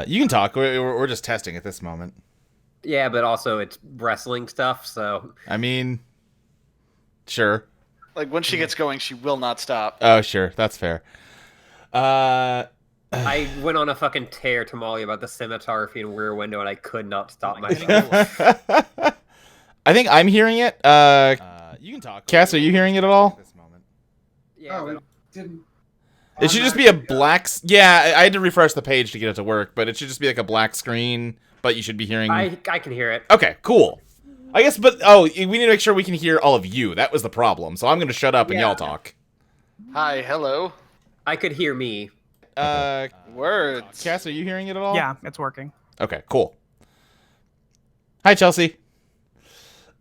You can talk. We're just testing at this moment. Yeah, but also it's wrestling stuff, so... I mean, sure. Like, when she gets going, she will not stop. Oh, sure. That's fair. I went on a fucking tear to Molly about the cinematography in Rear Window, and I could not stop myself. I think I'm hearing it. You can talk. Cass, are you hearing it at all? This moment. Yeah, but... Didn't. It should just be a black... Yeah, I had to refresh the page to get it to work, but it should just be like a black screen, but you should be hearing... I can hear it. Okay, cool. I guess, but... Oh, we need to make sure we can hear all of you. That was the problem. So I'm going to shut up and y'all talk. Hi, hello. I could hear me. Words. Cass, are you hearing it at all? Yeah, it's working. Okay, cool. Hi, Chelsea.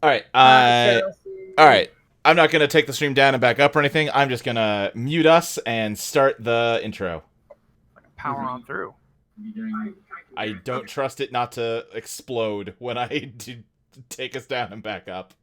All right. All right. I'm not going to take the stream down and back up or anything. I'm just going to mute us and start the intro. Power on through. I don't trust it not to explode when I do take us down and back up.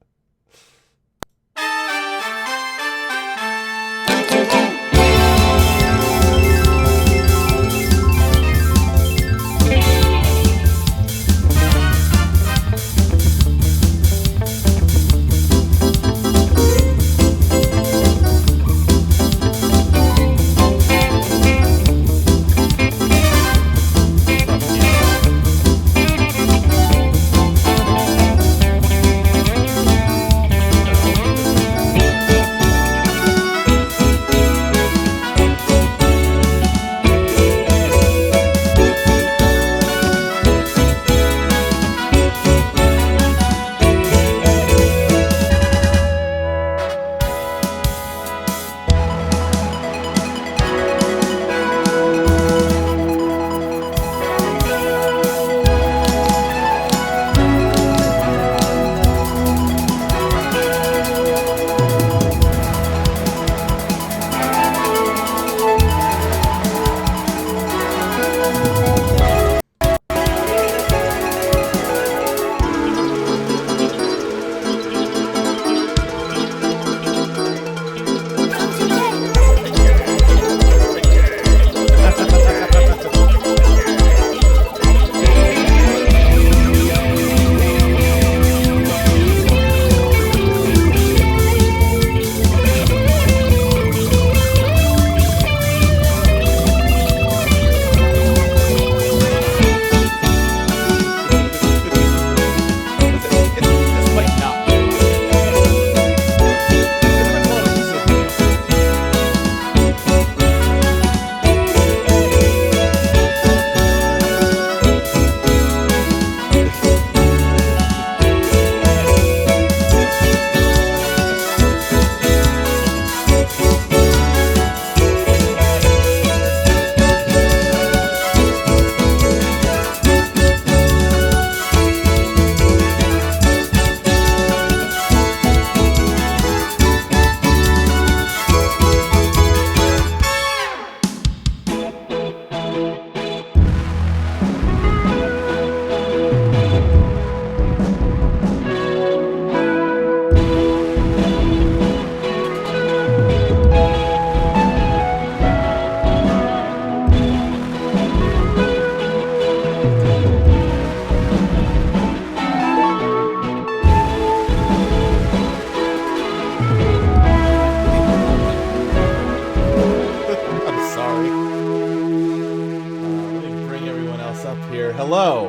Hello,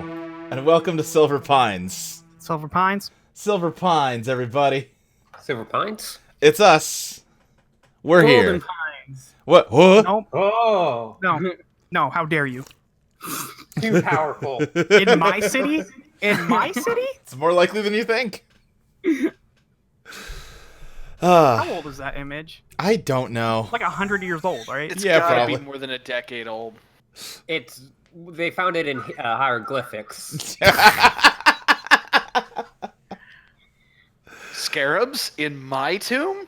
and welcome to Silver Pines. Silver Pines? Silver Pines, everybody. Silver Pines? It's us. We're Golden here. Pines. What? Nope. Oh! No, how dare you? Too powerful. In my city? In my city? It's more likely than you think. How old is that image? I don't know. Like 100 years old, right? It's Yeah, gotta probably. be more than a decade old. They found it in hieroglyphics. Scarabs in my tomb?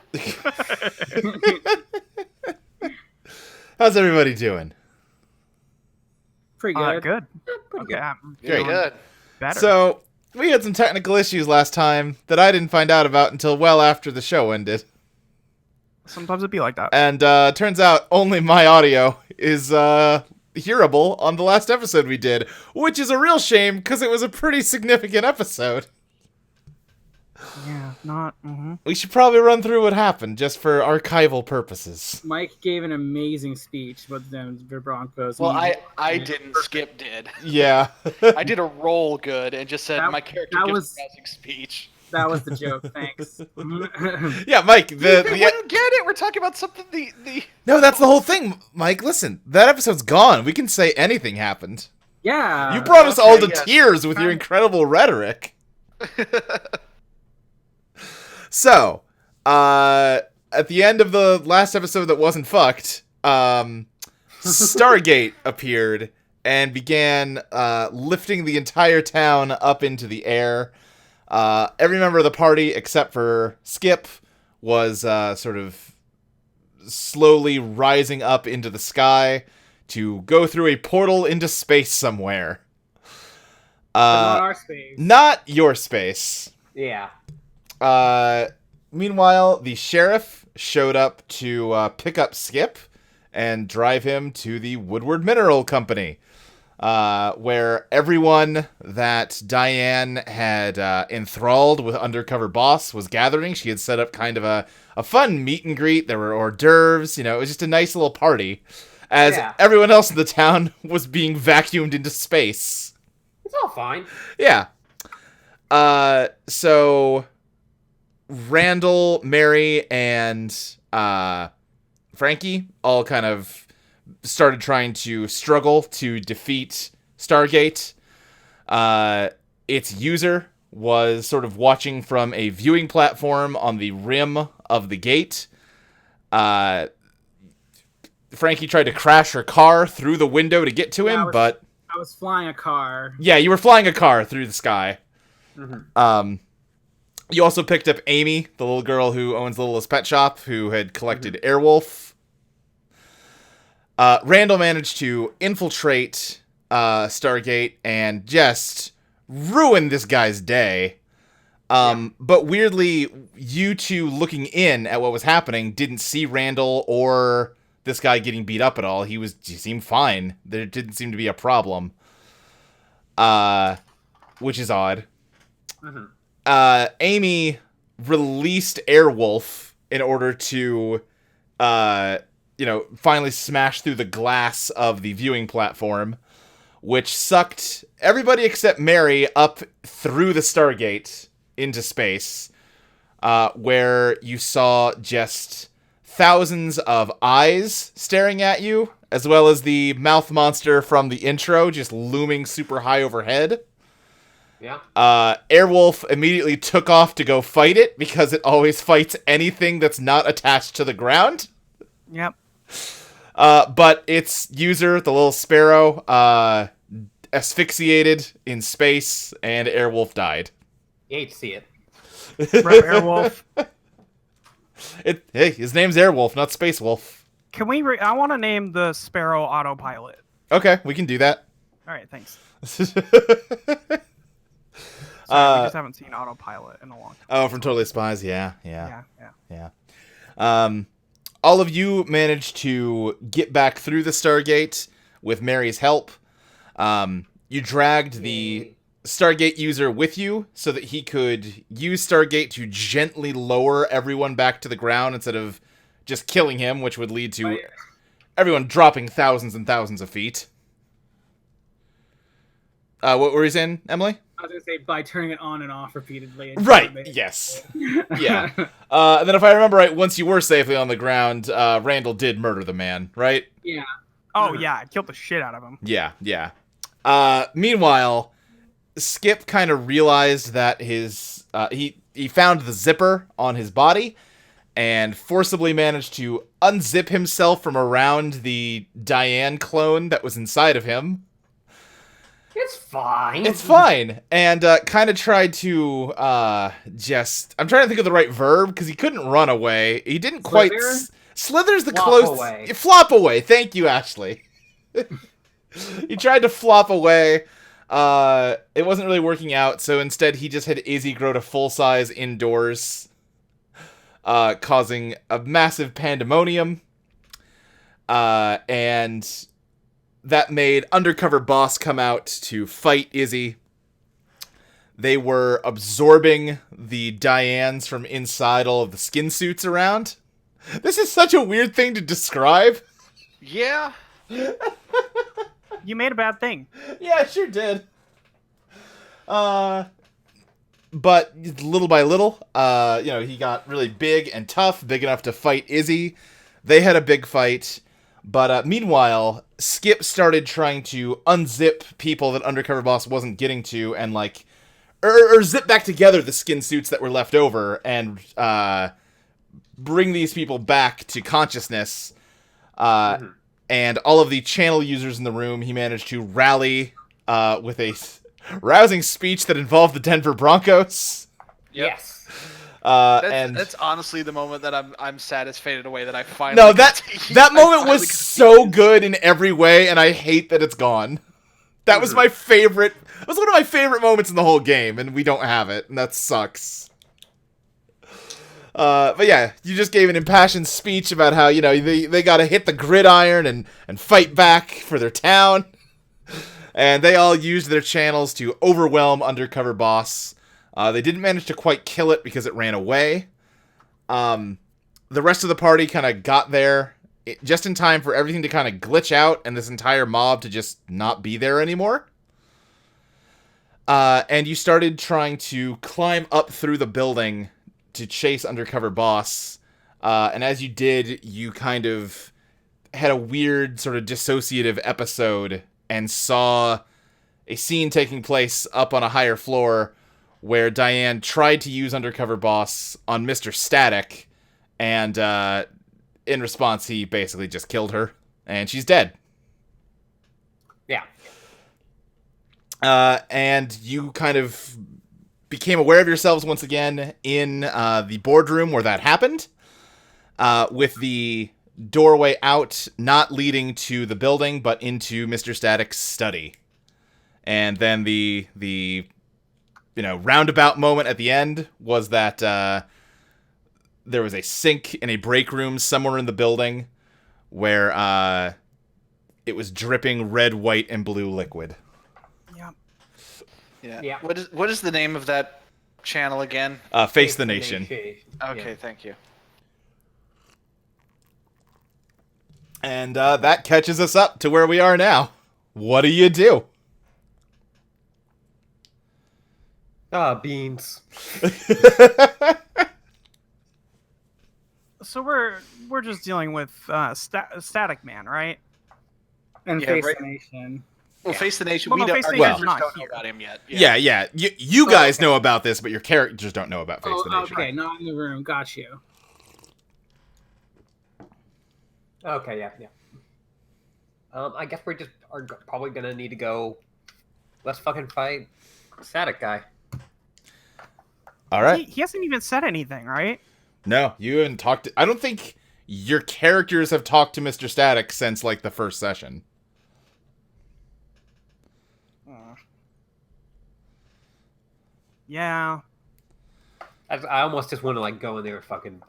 How's everybody doing? Pretty good. Good. Pretty Okay, good. I'm Very feeling good. better. So, we had some technical issues last time that I didn't find out about until well after the show ended. Sometimes it'd be like that. And turns out only my audio is hearable on the last episode we did, which is a real shame because it was a pretty significant episode. Yeah, not. We should probably run through what happened just for archival purposes. Mike gave an amazing speech about the Denver Broncos. Well, I didn't. Skip did. Yeah. I did a roll good and just said That- my character that gives was- a rousing speech. That was the joke. Thanks. Yeah, Mike. You wouldn't get it. We're talking about something. The No, that's the whole thing, Mike. Listen, that episode's gone. We can say anything happened. Yeah. You brought us all to yes. tears with your incredible rhetoric. So, at the end of the last episode that wasn't fucked, Stargate appeared and began lifting the entire town up into the air. Every member of the party, except for Skip, was sort of slowly rising up into the sky to go through a portal into space somewhere. But not our space. Not your space. Yeah. Meanwhile, the sheriff showed up to pick up Skip and drive him to the Woodward Mineral Company, where everyone that Diane had enthralled with Undercover Boss was gathering. She had set up kind of a fun meet and greet. There were hors d'oeuvres. You know, it was just a nice little party, as everyone else in the town was being vacuumed into space. It's all fine. Yeah. So Randall, Mary, and Frankie all kind of started trying to struggle to defeat Stargate. Its user was sort of watching from a viewing platform on the rim of the gate. Frankie tried to crash her car through the window to get to him, but I was flying a car. yeah, you were flying a car through the sky. Mm-hmm. You also picked up Amy, the little girl who owns Littlest Pet Shop, who had collected Airwolf. Randall managed to infiltrate Stargate and just ruin this guy's day. But weirdly, you two looking in at what was happening didn't see Randall or this guy getting beat up at all. He seemed fine. There didn't seem to be a problem. Which is odd. Mm-hmm. Amy released Airwolf in order to, finally smash through the glass of the viewing platform, which sucked everybody except Mary up through the Stargate into space, where you saw just thousands of eyes staring at you, as well as the mouth monster from the intro just looming super high overhead. Yeah. Airwolf immediately took off to go fight it because it always fights anything that's not attached to the ground. Yep. But its user, the little sparrow, asphyxiated in space, and Airwolf died. You hate to see it. Rep Airwolf. Hey, his name's Airwolf, not Space Wolf. Can we? I want to name the Sparrow autopilot. Okay, we can do that. All right, thanks. Uh, Sorry, we just haven't seen autopilot in a long time. Oh, from Totally Spies, yeah. Yeah. All of you managed to get back through the Stargate with Mary's help. You dragged the Stargate user with you so that he could use Stargate to gently lower everyone back to the ground instead of just killing him, which would lead to everyone dropping thousands and thousands of feet. What were you saying, Emily? I was going to say by turning it on and off repeatedly. Right, yes. Yeah. And then if I remember right, once you were safely on the ground, Randall did murder the man, right? Yeah. Oh yeah, I killed the shit out of him. Yeah. Meanwhile, Skip kind of realized that his he found the zipper on his body and forcibly managed to unzip himself from around the Diane clone that was inside of him. It's fine. It's fine. And kind of tried to I'm trying to think of the right verb because he couldn't run away. He didn't quite... Slither's the Flop close... away. Flop away. Thank you, Ashley. He tried to flop away. It wasn't really working out, so instead he just had Izzy grow to full size indoors. causing a massive pandemonium. And that made Undercover Boss come out to fight Izzy. They were absorbing the Dianes from inside all of the skin suits around. This is such a weird thing to describe. Yeah. You made a bad thing. Yeah, I sure did. But little by little, he got really big and tough, big enough to fight Izzy. They had a big fight. But meanwhile, Skip started trying to unzip people that Undercover Boss wasn't getting to and, like, or zip back together the skin suits that were left over and bring these people back to consciousness. And all of the channel users in the room, he managed to rally with a rousing speech that involved the Denver Broncos. Yep. Yes. That's honestly the moment that I'm sad it's faded away. That I finally that moment was so good in every way, and I hate that it's gone. That was my favorite. It was one of my favorite moments in the whole game, and we don't have it, and that sucks. But yeah, you just gave an impassioned speech about how they got to hit the gridiron and fight back for their town, and they all used their channels to overwhelm Undercover Boss. They didn't manage to quite kill it because it ran away. The rest of the party kind of got there just in time for everything to kind of glitch out and this entire mob to just not be there anymore. And you started trying to climb up through the building to chase Undercover Boss. And as you did, you kind of had a weird sort of dissociative episode and saw a scene taking place up on a higher floor where Diane tried to use Undercover Boss on Mr. Static, and in response, he basically just killed her, and she's dead. Yeah. And you kind of became aware of yourselves once again in the boardroom where that happened, with the doorway out not leading to the building, but into Mr. Static's study. And then the roundabout moment at the end was that there was a sink in a break room somewhere in the building where it was dripping red, white, and blue liquid. Yeah. What is the name of that channel again? Face the Nation. Okay, Yeah. thank you. And that catches us up to where we are now. What do you do? Beans. So we're just dealing with Static Man, right? And Yeah, Face right. the Nation. Well, Face the Nation. Well, We no, don't, Face the our Nation's characters not don't know here. about him yet. Yeah. You guys know about this, but your characters don't know about Face the Nation. Okay, not in the room. Got you. Okay, yeah. I guess we just are probably gonna need to go. Let's fucking fight Static Guy. All right. He hasn't even said anything, right? No, you haven't talked I don't think your characters have talked to Mr. Static since, like, the first session. Yeah. I almost just want to go in there and fucking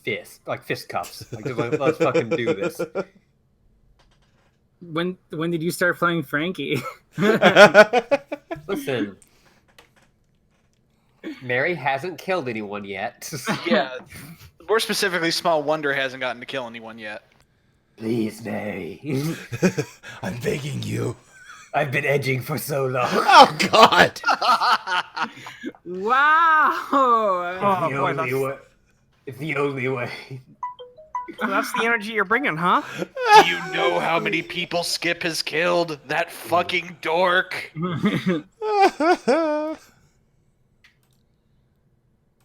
fist cuffs. Let's fucking do this. When did you start playing Frankie? Listen, Mary hasn't killed anyone yet. Yeah. More specifically, Small Wonder hasn't gotten to kill anyone yet. Please, Mary. I'm begging you. I've been edging for so long. Oh, God. Wow! Oh, the boy, only way. It's the only way. So that's the energy you're bringing, huh? Do you know how many people Skip has killed? That fucking dork.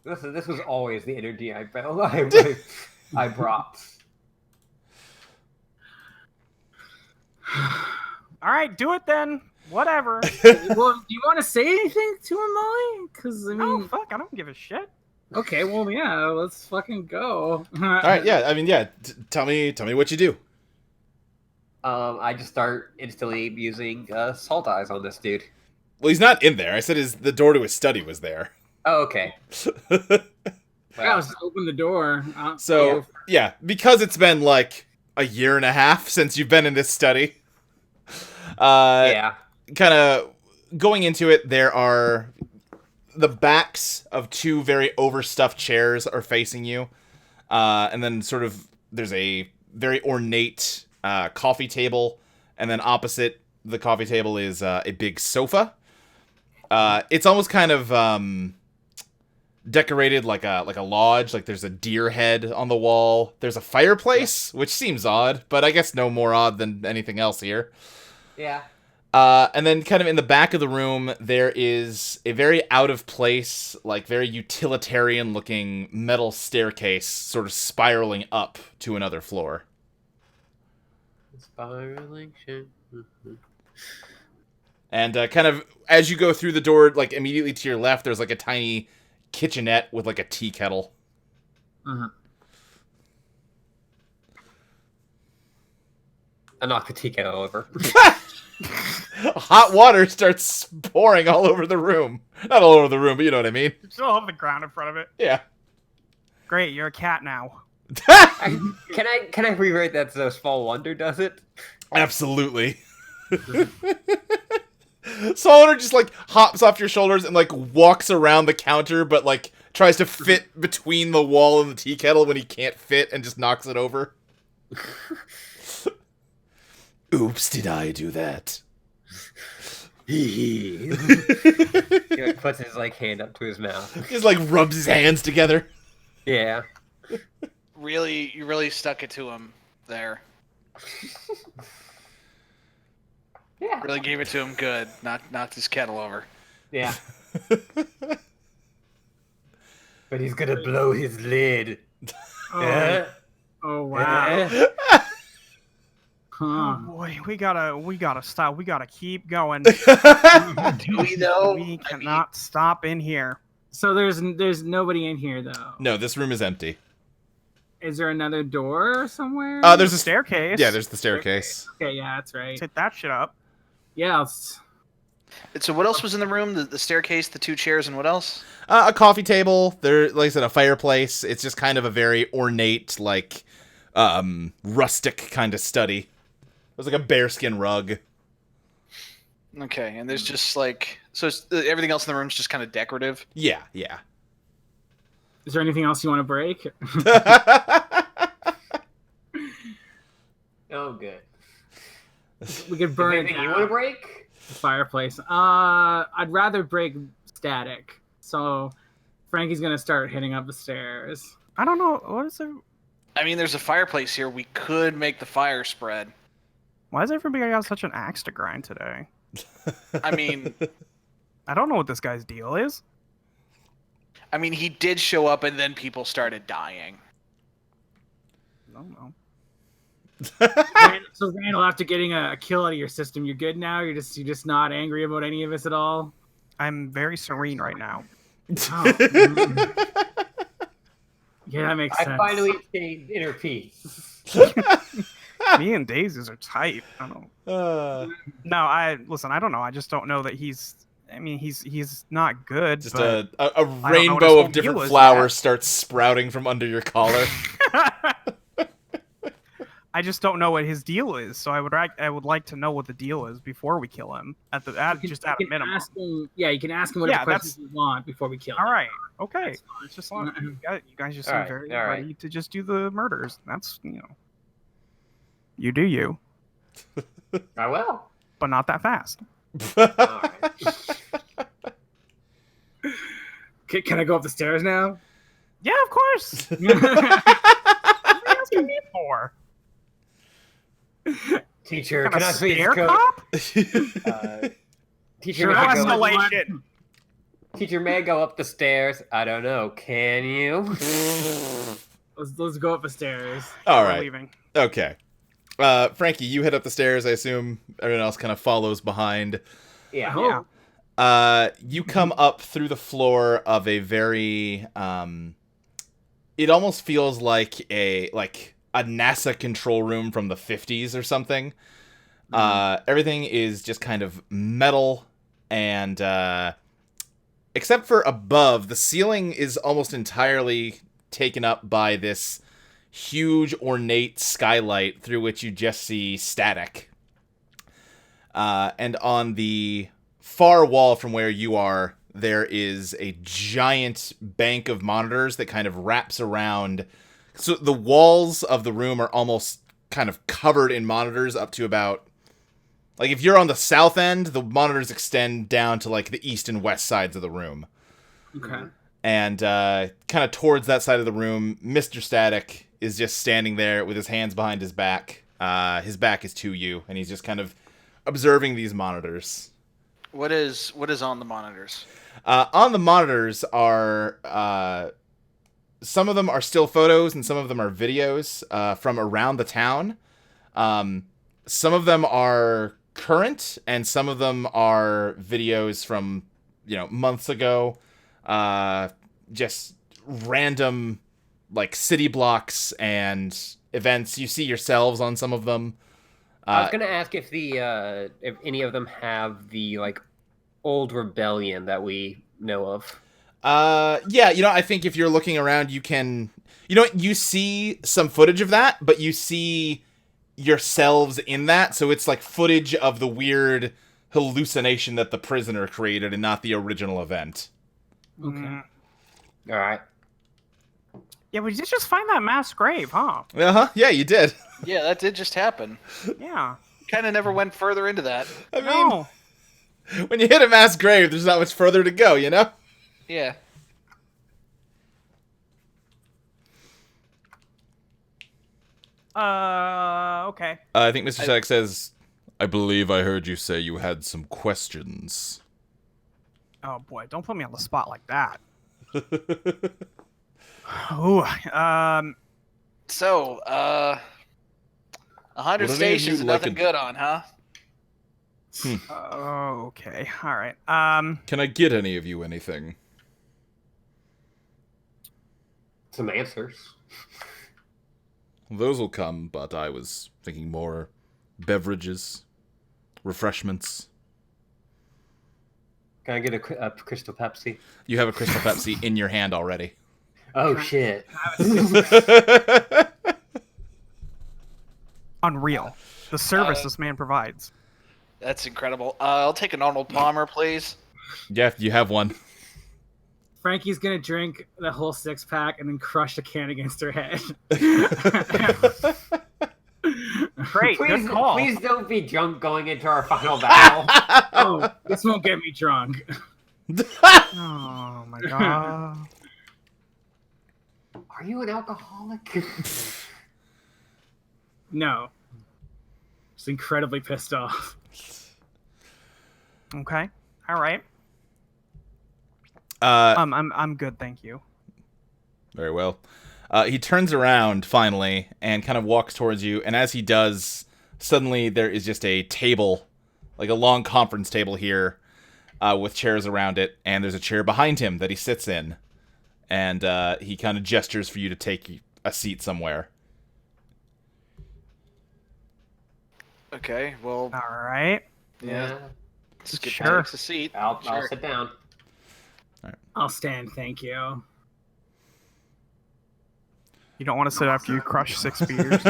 This was always the energy I felt. I brought. All right, do it then. Whatever. Well, do you want to say anything to him, Molly? Because I Oh, mean, fuck, I don't give a shit. okay, well, yeah, let's fucking go. All right, yeah. I mean, yeah. Tell me what you do. I just start instantly using salt eyes on this dude. Well, he's not in there. I said the door to his study was there. Oh, okay. Yeah, let's just open the door. So, yeah, because it's been like a year and a half since you've been in this study, yeah. kind of going into it, there are the backs of two very overstuffed chairs are facing you. And then sort of there's a very ornate coffee table, and then opposite the coffee table is a big sofa. It's almost kind of decorated like a lodge. Like there's a deer head on the wall. There's a fireplace, which seems odd, but I guess no more odd than anything else here. Yeah. And then kind of in the back of the room, there is a very out of place, like very utilitarian looking metal staircase sort of spiraling up to another floor. Spiraling shit. And kind of as you go through the door, like immediately to your left, there's like a tiny kitchenette with like a tea kettle. Uh-huh. I knocked the tea kettle over. Hot water starts pouring all over the room. Not all over the room, but you know what I mean. Still have the ground in front of it. Yeah. Great, you're a cat now. Can I rewrite that so Small Wonder does it? Absolutely. Solder just like hops off your shoulders and like walks around the counter, but like tries to fit between the wall and the tea kettle when he can't fit and just knocks it over. Oops, did I do that? He like, puts his like hand up to his mouth. Just like rubs his hands together. Yeah. Really, you really stuck it to him there. Yeah. Really gave it to him good. Knocked his kettle over. Yeah. But he's gonna blow his lid. Oh, oh wow. Oh Huh. boy, we gotta stop. We gotta keep going. Do we though? We cannot stop in here. So there's nobody in here though. No, this room is empty. Is there another door somewhere? There's a Staircase. Yeah, there's the staircase. Okay, yeah, that's right. Let's hit that shit up. Yeah, So what else was in the room? The staircase, the two chairs, and what else? A coffee table. There, like I said, a fireplace. It's just kind of a very ornate, like, rustic kind of study. There's like a bearskin rug. Okay, and there's just like everything else in the room is just kind of decorative. Yeah, yeah. is there anything else you want to break? Oh, good. We could burn it Anything you down. want to break? The fireplace. I'd rather break static. So Frankie's gonna start hitting up the stairs. I don't know what is it. I mean, there's a fireplace here. We could make the fire spread. Why does everybody got such an axe to grind today? I mean, I don't know what this guy's deal is. he did show up, and then people started dying. I don't know. So Randall, after getting a kill out of your system, you're good now. You're just not angry about any of this at all. I'm very serene right now. Oh. Yeah, that makes sense. I finally attained inner peace. Me and Daisies are tight. I don't know. No, I don't know. I just don't know that he's. I mean, he's not good. Just but a what his rainbow whole of different deal is flowers starts sprouting from under your collar. I just don't know what his deal is. So I would like to know what the deal is before we kill him. At a minimum. Ask him, yeah, you can ask him whatever Yeah, questions you want before we kill him. All right. Okay. That's fine. It's just like you guys just seem All right, very all right. ready to just do the murders. That's you do you, I will. but not that fast. Alright. Can I go up the stairs now? Yeah, of course. What else can be for? Teacher, Kind can of I please stair go? cop? Teacher, Sure, may I that's go, the way- Escalation. teacher, may I go up the stairs? I don't know. Can you? Let's go up the stairs. All We're right. leaving. Okay. Frankie, you head up the stairs. I assume everyone else kind of follows behind. Yeah. Oh. Yeah. You come up through the floor of a very it almost feels like a NASA control room from the 50s or something. Everything is just kind of metal, and except for above, the ceiling is almost entirely taken up by this huge ornate skylight through which you just see static. And on the far wall from where you are, there is a giant bank of monitors that kind of wraps around. So the walls of the room are almost kind of covered in monitors up to about... Like, if you're on the south end, the monitors extend down to, like, the east and west sides of the room. Okay. And kind of towards that side of the room, Mr. Static is just standing there with his hands behind his back. His back is to you, and he's just kind of observing these monitors. What is on the monitors? On the monitors are... some of them are still photos, and some of them are videos from around the town. Some of them are current, and some of them are videos from, months ago. Just random, like, city blocks and events. You see yourselves on some of them. I was gonna ask if if any of them have the, like, old rebellion that we know of. Yeah, I think if you're looking around, you can... you see some footage of that, but you see yourselves in that, so it's like footage of the weird hallucination that the prisoner created and not the original event. Okay. All right. Yeah, we did just find that mass grave, huh? Uh-huh, yeah, you did. Yeah, that did just happen. Yeah. Kind of never went further into that. I mean, No. when you hit a mass grave, there's not much further to go, Yeah. Okay. I think Mr. Static says, I believe I heard you say you had some questions. Oh boy, don't put me on the spot like that. Ooh, So, 100 What do stations you is like nothing a- good on, huh? okay, all right. Can I get any of you anything? Some answers. Those will come, but I was thinking more beverages, refreshments. Can I get a Crystal Pepsi? You have a Crystal Pepsi in your hand already. Oh, shit. Unreal. The service this man provides. That's incredible. I'll take an Arnold Palmer, please. Yeah, you have one. Frankie's gonna drink the whole 6-pack and then crush the can against her head. Great, Please, good call. please don't be drunk going into our final battle. Oh, this won't get me drunk. Oh my god. Are you an alcoholic? No. Just incredibly pissed off. Okay. All right. I'm good, thank you. Very well. He turns around, finally, and kind of walks towards you, and as he does, suddenly there is just a table, like a long conference table here, with chairs around it, and there's a chair behind him that he sits in, and he kind of gestures for you to take a seat somewhere. Okay, well, All right. yeah. Let's get Sure. a seat. I'll Sure. sit down. I'll stand, thank you. You don't want to sit after you crush 6 beers.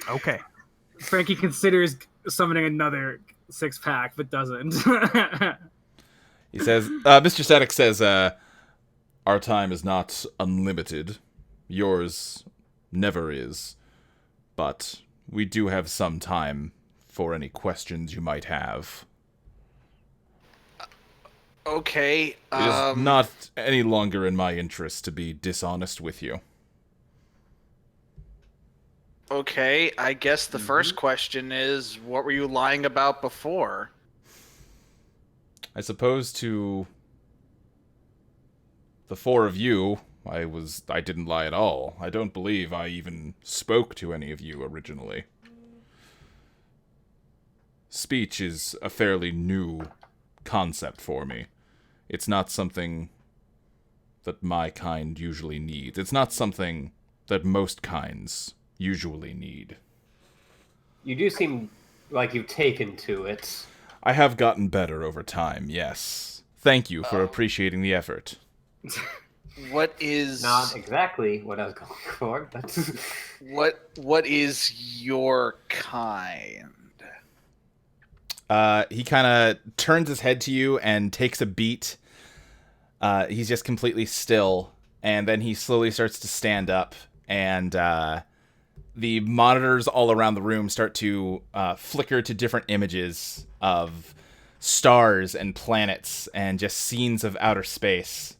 Okay. Frankie considers summoning another 6-pack, but doesn't. He says, Mr. Static says, our time is not unlimited. Yours never is. But we do have some time for any questions you might have. Okay. It is not any longer in my interest to be dishonest with you. Okay, I guess the first question is, what were you lying about before? I suppose to the 4 of you, I didn't lie at all. I don't believe I even spoke to any of you originally. Speech is a fairly new concept for me. It's not something that my kind usually needs. It's not something that most kinds usually need. You do seem like you've taken to it. I have gotten better over time, yes. Thank you for appreciating the effort. What is Not exactly what I was going for, but what is your kind? He kind of turns his head to you and takes a beat. He's just completely still, and then he slowly starts to stand up, and the monitors all around the room start to flicker to different images of stars and planets and just scenes of outer space.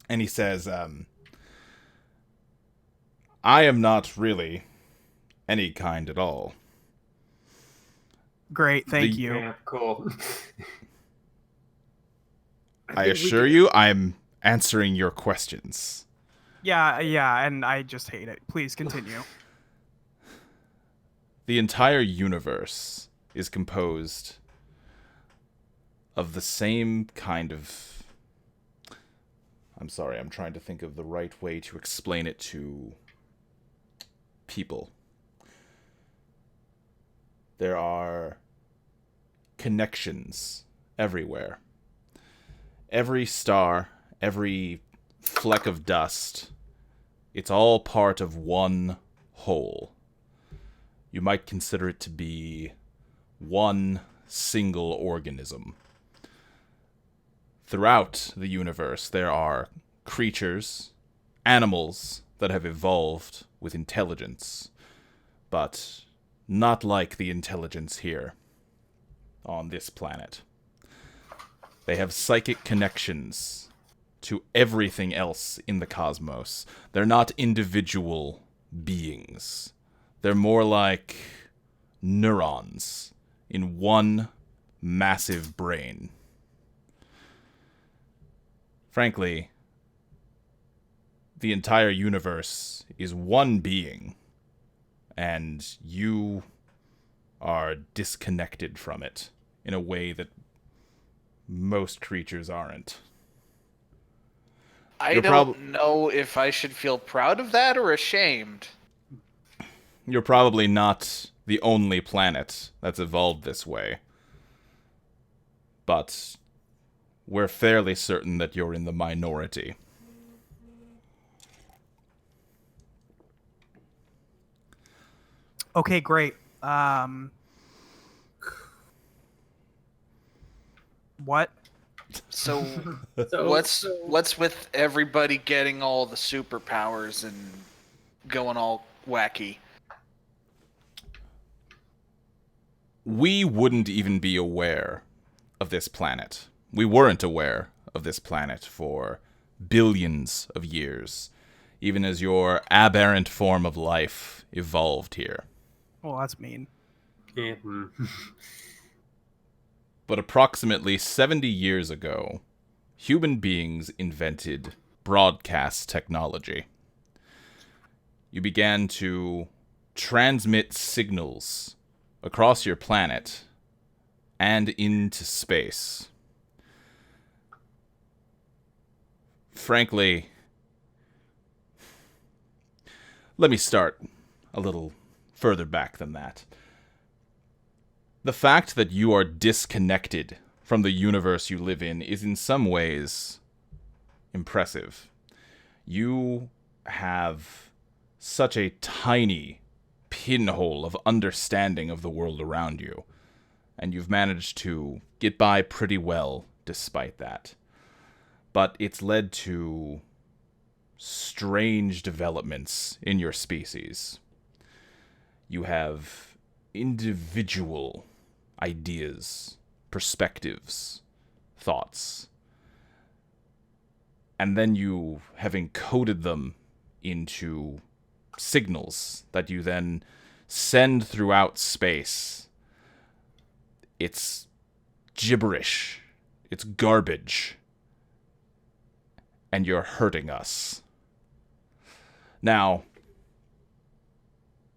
And he says, I am not really any kind at all. Great, thank you. yeah, cool. I assure you, I'm answering your questions. Yeah, and I just hate it. Please continue. The entire universe is composed of the same kind of... I'm sorry, I'm trying to think of the right way to explain it to people. There are connections everywhere. Every star, every fleck of dust, it's all part of one whole. You might consider it to be one single organism. Throughout the universe, there are creatures, animals that have evolved with intelligence, but not like the intelligence here on this planet. They have psychic connections to everything else in the cosmos. They're not individual beings. They're more like neurons in one massive brain. Frankly, the entire universe is one being, and you are disconnected from it in a way that most creatures aren't. I don't know if I should feel proud of that or ashamed. You're probably not the only planet that's evolved this way. But we're fairly certain that you're in the minority. Okay, great. What? So what's with everybody getting all the superpowers and going all wacky? We wouldn't even be aware of this planet. We weren't aware of this planet for billions of years, even as your aberrant form of life evolved here. Well, that's mean. Yeah. But approximately 70 years ago, human beings invented broadcast technology. You began to transmit signals across your planet and into space. Frankly, let me start a little further back than that. The fact that you are disconnected from the universe you live in is in some ways impressive. You have such a tiny pinhole of understanding of the world around you, and you've managed to get by pretty well despite that. But it's led to strange developments in your species. You have individual ideas, perspectives, thoughts. And then you have encoded them into signals that you then send throughout space. It's gibberish. It's garbage. And you're hurting us. Now,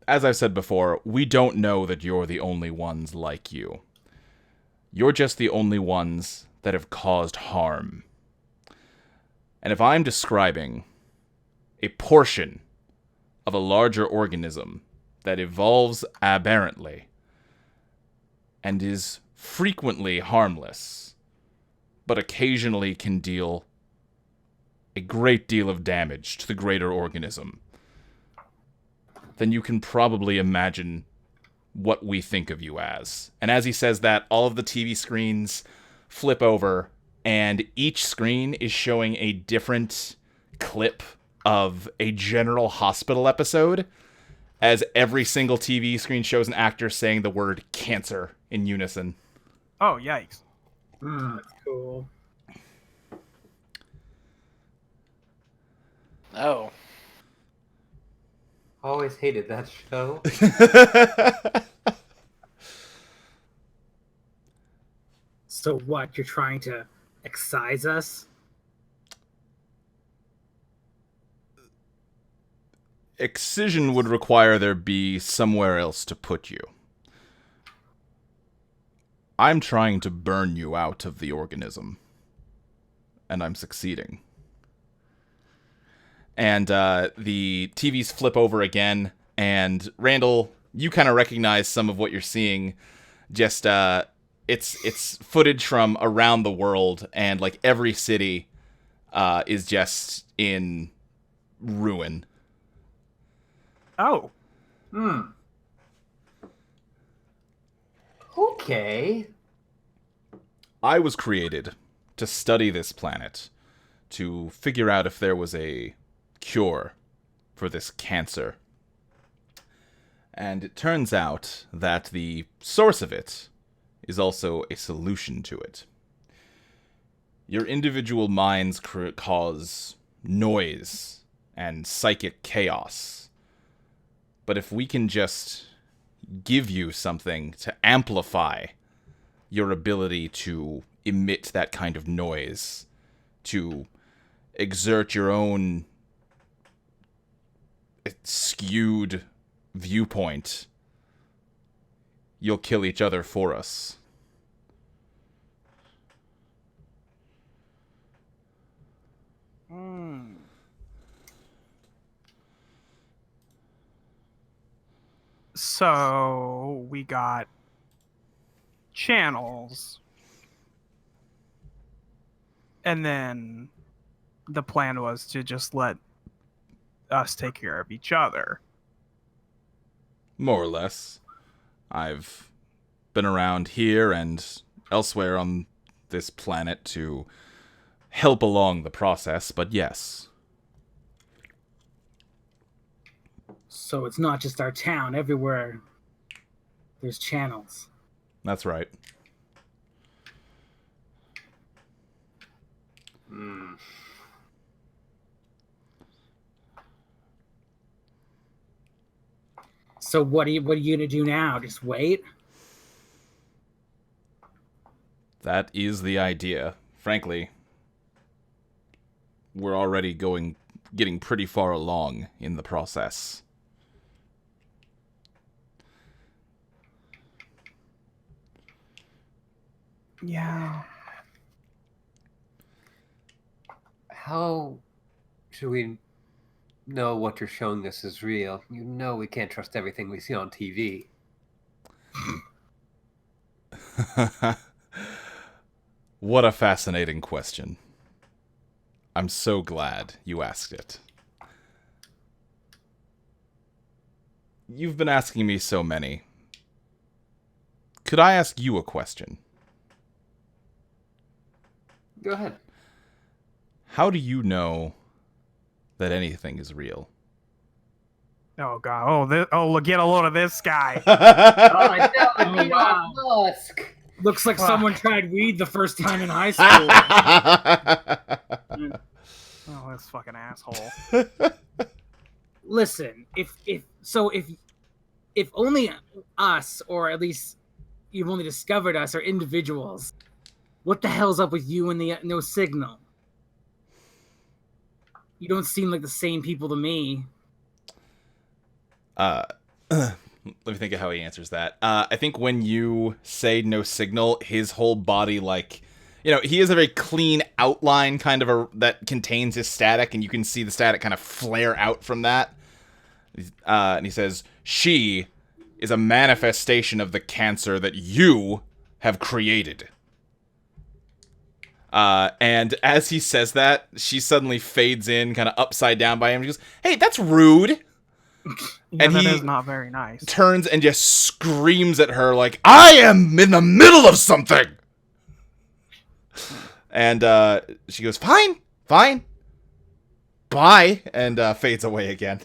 as I've said before, we don't know that you're the only ones like you. You're just the only ones that have caused harm. And if I'm describing a portion of a larger organism that evolves aberrantly and is frequently harmless, but occasionally can deal a great deal of damage to the greater organism, then you can probably imagine what we think of you as. And as he says that, all of the TV screens flip over, and each screen is showing a different clip of a General Hospital episode, as every single TV screen shows an actor saying the word cancer in unison. Oh, yikes. That's cool. Oh. Always hated that show. So what? You're trying to excise us? Excision would require there be somewhere else to put you. I'm trying to burn you out of the organism. And I'm succeeding. And the TVs flip over again, and Randall, you kind of recognize some of what you're seeing. Just it's footage from around the world, and like every city is just in ruin. Oh. Okay. I was created to study this planet, to figure out if there was a cure for this cancer. And it turns out that the source of it is also a solution to it. Your individual minds cause noise and psychic chaos. But if we can just give you something to amplify your ability to emit that kind of noise, to exert your own skewed viewpoint, you'll kill each other for us. So we got channels, and then the plan was to just let us take care of each other. More or less. I've been around here and elsewhere on this planet to help along the process, but yes. So it's not just our town. Everywhere there's channels. That's right. So what are you gonna do now? Just wait? That is the idea. Frankly, we're already getting pretty far along in the process. Yeah. How should we know what you're showing us is real? You know we can't trust everything we see on TV. What a fascinating question. I'm so glad you asked it. You've been asking me so many. Could I ask you a question? Go ahead. How do you know that anything is real? Oh god. Look, get a load of this guy. I know, Oh, wow. Musk. Looks like Fuck. Someone tried weed the first time in high school. Oh, this fucking asshole. Listen, if only us, or at least you've only discovered us, are individuals, what the hell's up with you and the no signal? You don't seem like the same people to me. Let me think of how he answers that. I think when you say no signal, his whole body, like, he has a very clean outline kind of that contains his static, and you can see the static kind of flare out from that. And he says, she is a manifestation of the cancer that you have created. And as he says that, she suddenly fades in, kind of upside down by him. She goes, "Hey, that's rude." Yeah, And that he is not very nice. turns and just screams at her like, "I am in the middle of something!" And she goes, "Fine, fine. Bye," and fades away again.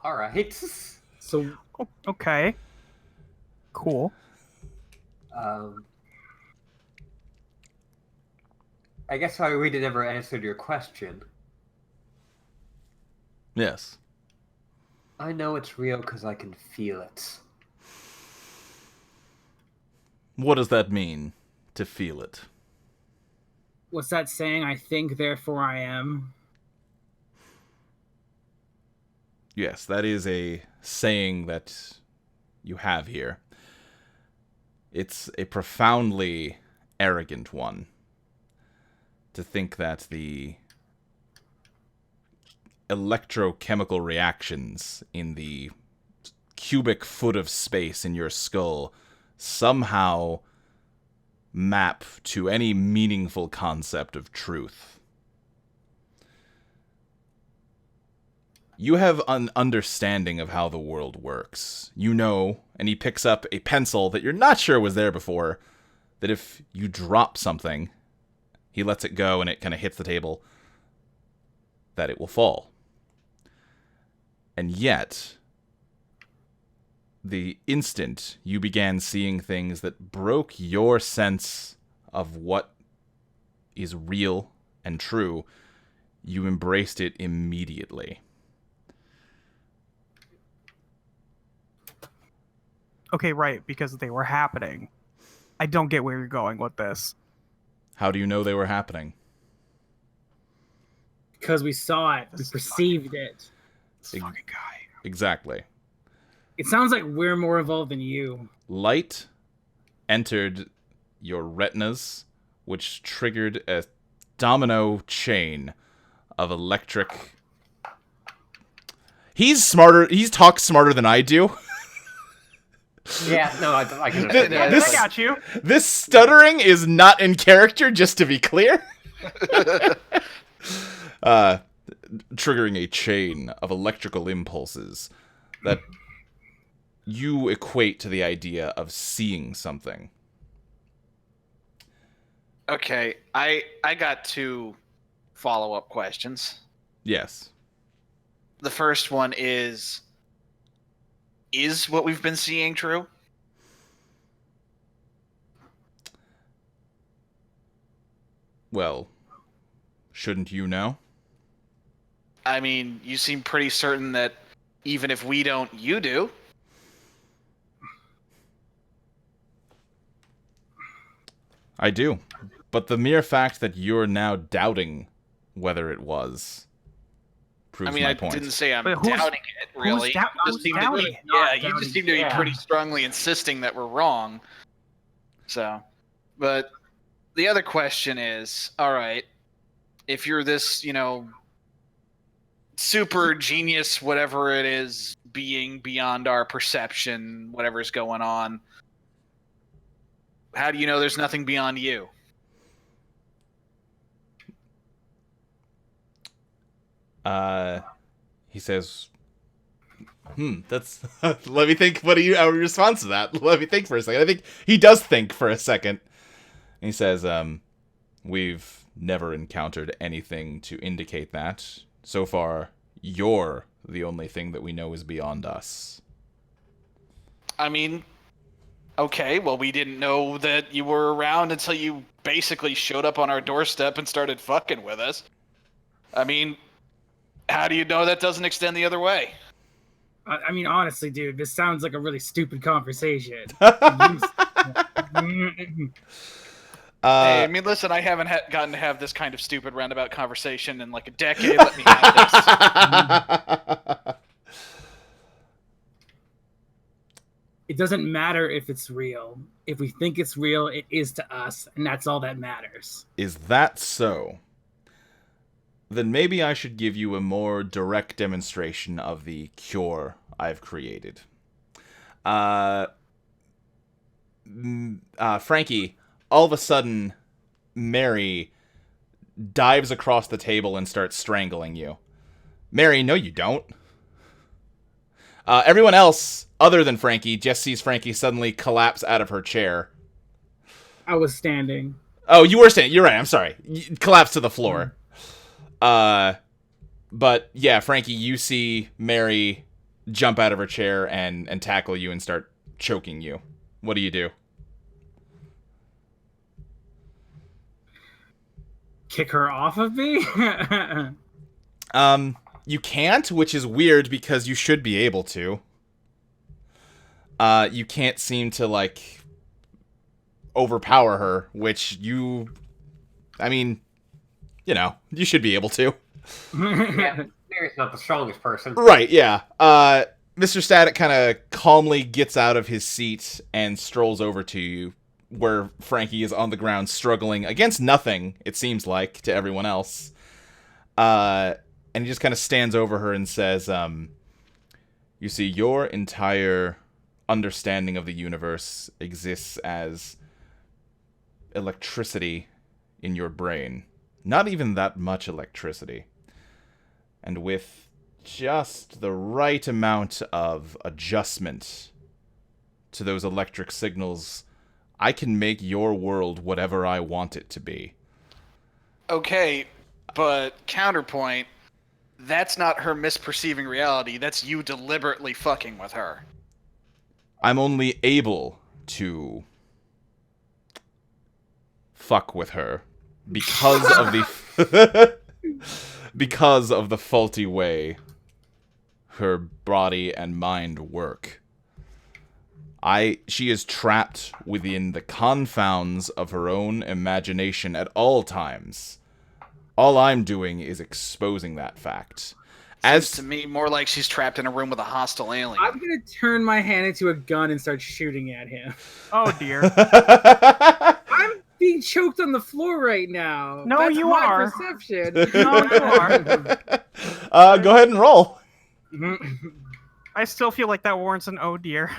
All right. So Okay. Cool. I guess I really never answered your question. Yes. I know it's real because I can feel it. What does that mean, to feel it? what's that saying? I think, therefore I am. Yes, that is a saying that you have here. It's a profoundly arrogant one. To think that the electrochemical reactions in the cubic foot of space in your skull somehow map to any meaningful concept of truth. You have an understanding of how the world works. You know, and he picks up a pencil that you're not sure was there before, that if you drop something, he lets it go and it kind of hits the table, that it will fall. And yet, the instant you began seeing things that broke your sense of what is real and true, you embraced it immediately. Okay, right, because they were happening. I don't get where you're going with this. How do you know they were happening? Because we saw it. We perceived it. This fucking guy. Exactly. It sounds like we're more involved than you. Light entered your retinas, which triggered a domino chain of electric... He's smarter. He talks smarter than I do. Yeah, no, I can Th- understand. this- I got you. This stuttering is not in character, just to be clear. Triggering a chain of electrical impulses that you equate to the idea of seeing something. Okay, I got two follow-up questions. Yes. The first one is what we've been seeing true? Well, shouldn't you know? I mean, you seem pretty certain that even if we don't, you do. I do. But the mere fact that you're now doubting whether it was proves I mean, my I point. didn't say I'm But who's- doubting it, really. who's You just seem to- doubting? yeah, you just seem to be Yeah. pretty strongly insisting that we're wrong. So, but the other question is, all right, if you're this, super genius, whatever it is, being beyond our perception, whatever's going on, how do you know there's nothing beyond you? He says, that's... Let me think, our response to that? Let me think for a second. I think he does think for a second. He says, we've never encountered anything to indicate that. So far, you're the only thing that we know is beyond us. I mean, okay, well, we didn't know that you were around until you basically showed up on our doorstep and started fucking with us. I mean, how do you know that doesn't extend the other way? I mean, honestly, dude, this sounds like a really stupid conversation. Hey, I mean, listen, I haven't gotten to have this kind of stupid roundabout conversation in like a decade. Let me have this. It doesn't matter if it's real. If we think it's real, it is to us, and that's all that matters. Is that so? Then maybe I should give you a more direct demonstration of the cure I've created. Frankie, all of a sudden, Mary dives across the table and starts strangling you. Mary, no you don't. Everyone else, other than Frankie, just sees Frankie suddenly collapse out of her chair. I was standing. Oh, you were standing. You're right. I'm sorry. You collapsed to the floor. But yeah, Frankie, you see Mary jump out of her chair and tackle you and start choking you. What do you do? Kick her off of me? You can't, which is weird because you should be able to. You can't seem to, like, overpower her, which you... I mean, you know, you should be able to. Yeah, Mary's not the strongest person. Right, yeah. Mr. Static kind of calmly gets out of his seat and strolls over to you, where Frankie is on the ground struggling against nothing, it seems like, to everyone else. And he just kind of stands over her and says, you see, your entire understanding of the universe exists as electricity in your brain. Not even that much electricity. And with just the right amount of adjustment to those electric signals, I can make your world whatever I want it to be. Okay, but counterpoint, that's not her misperceiving reality. That's you deliberately fucking with her. I'm only able to fuck with her because of the because of the faulty way her body and mind work. She is trapped within the confounds of her own imagination at all times. All I'm doing is exposing that fact. Seems to me more like she's trapped in a room with a hostile alien. I'm gonna turn my hand into a gun and start shooting at him. Oh dear. I'm being choked on the floor right now. No, That's you my are. Perception. No, you are. Go ahead and roll. I still feel like that warrants an oh dear.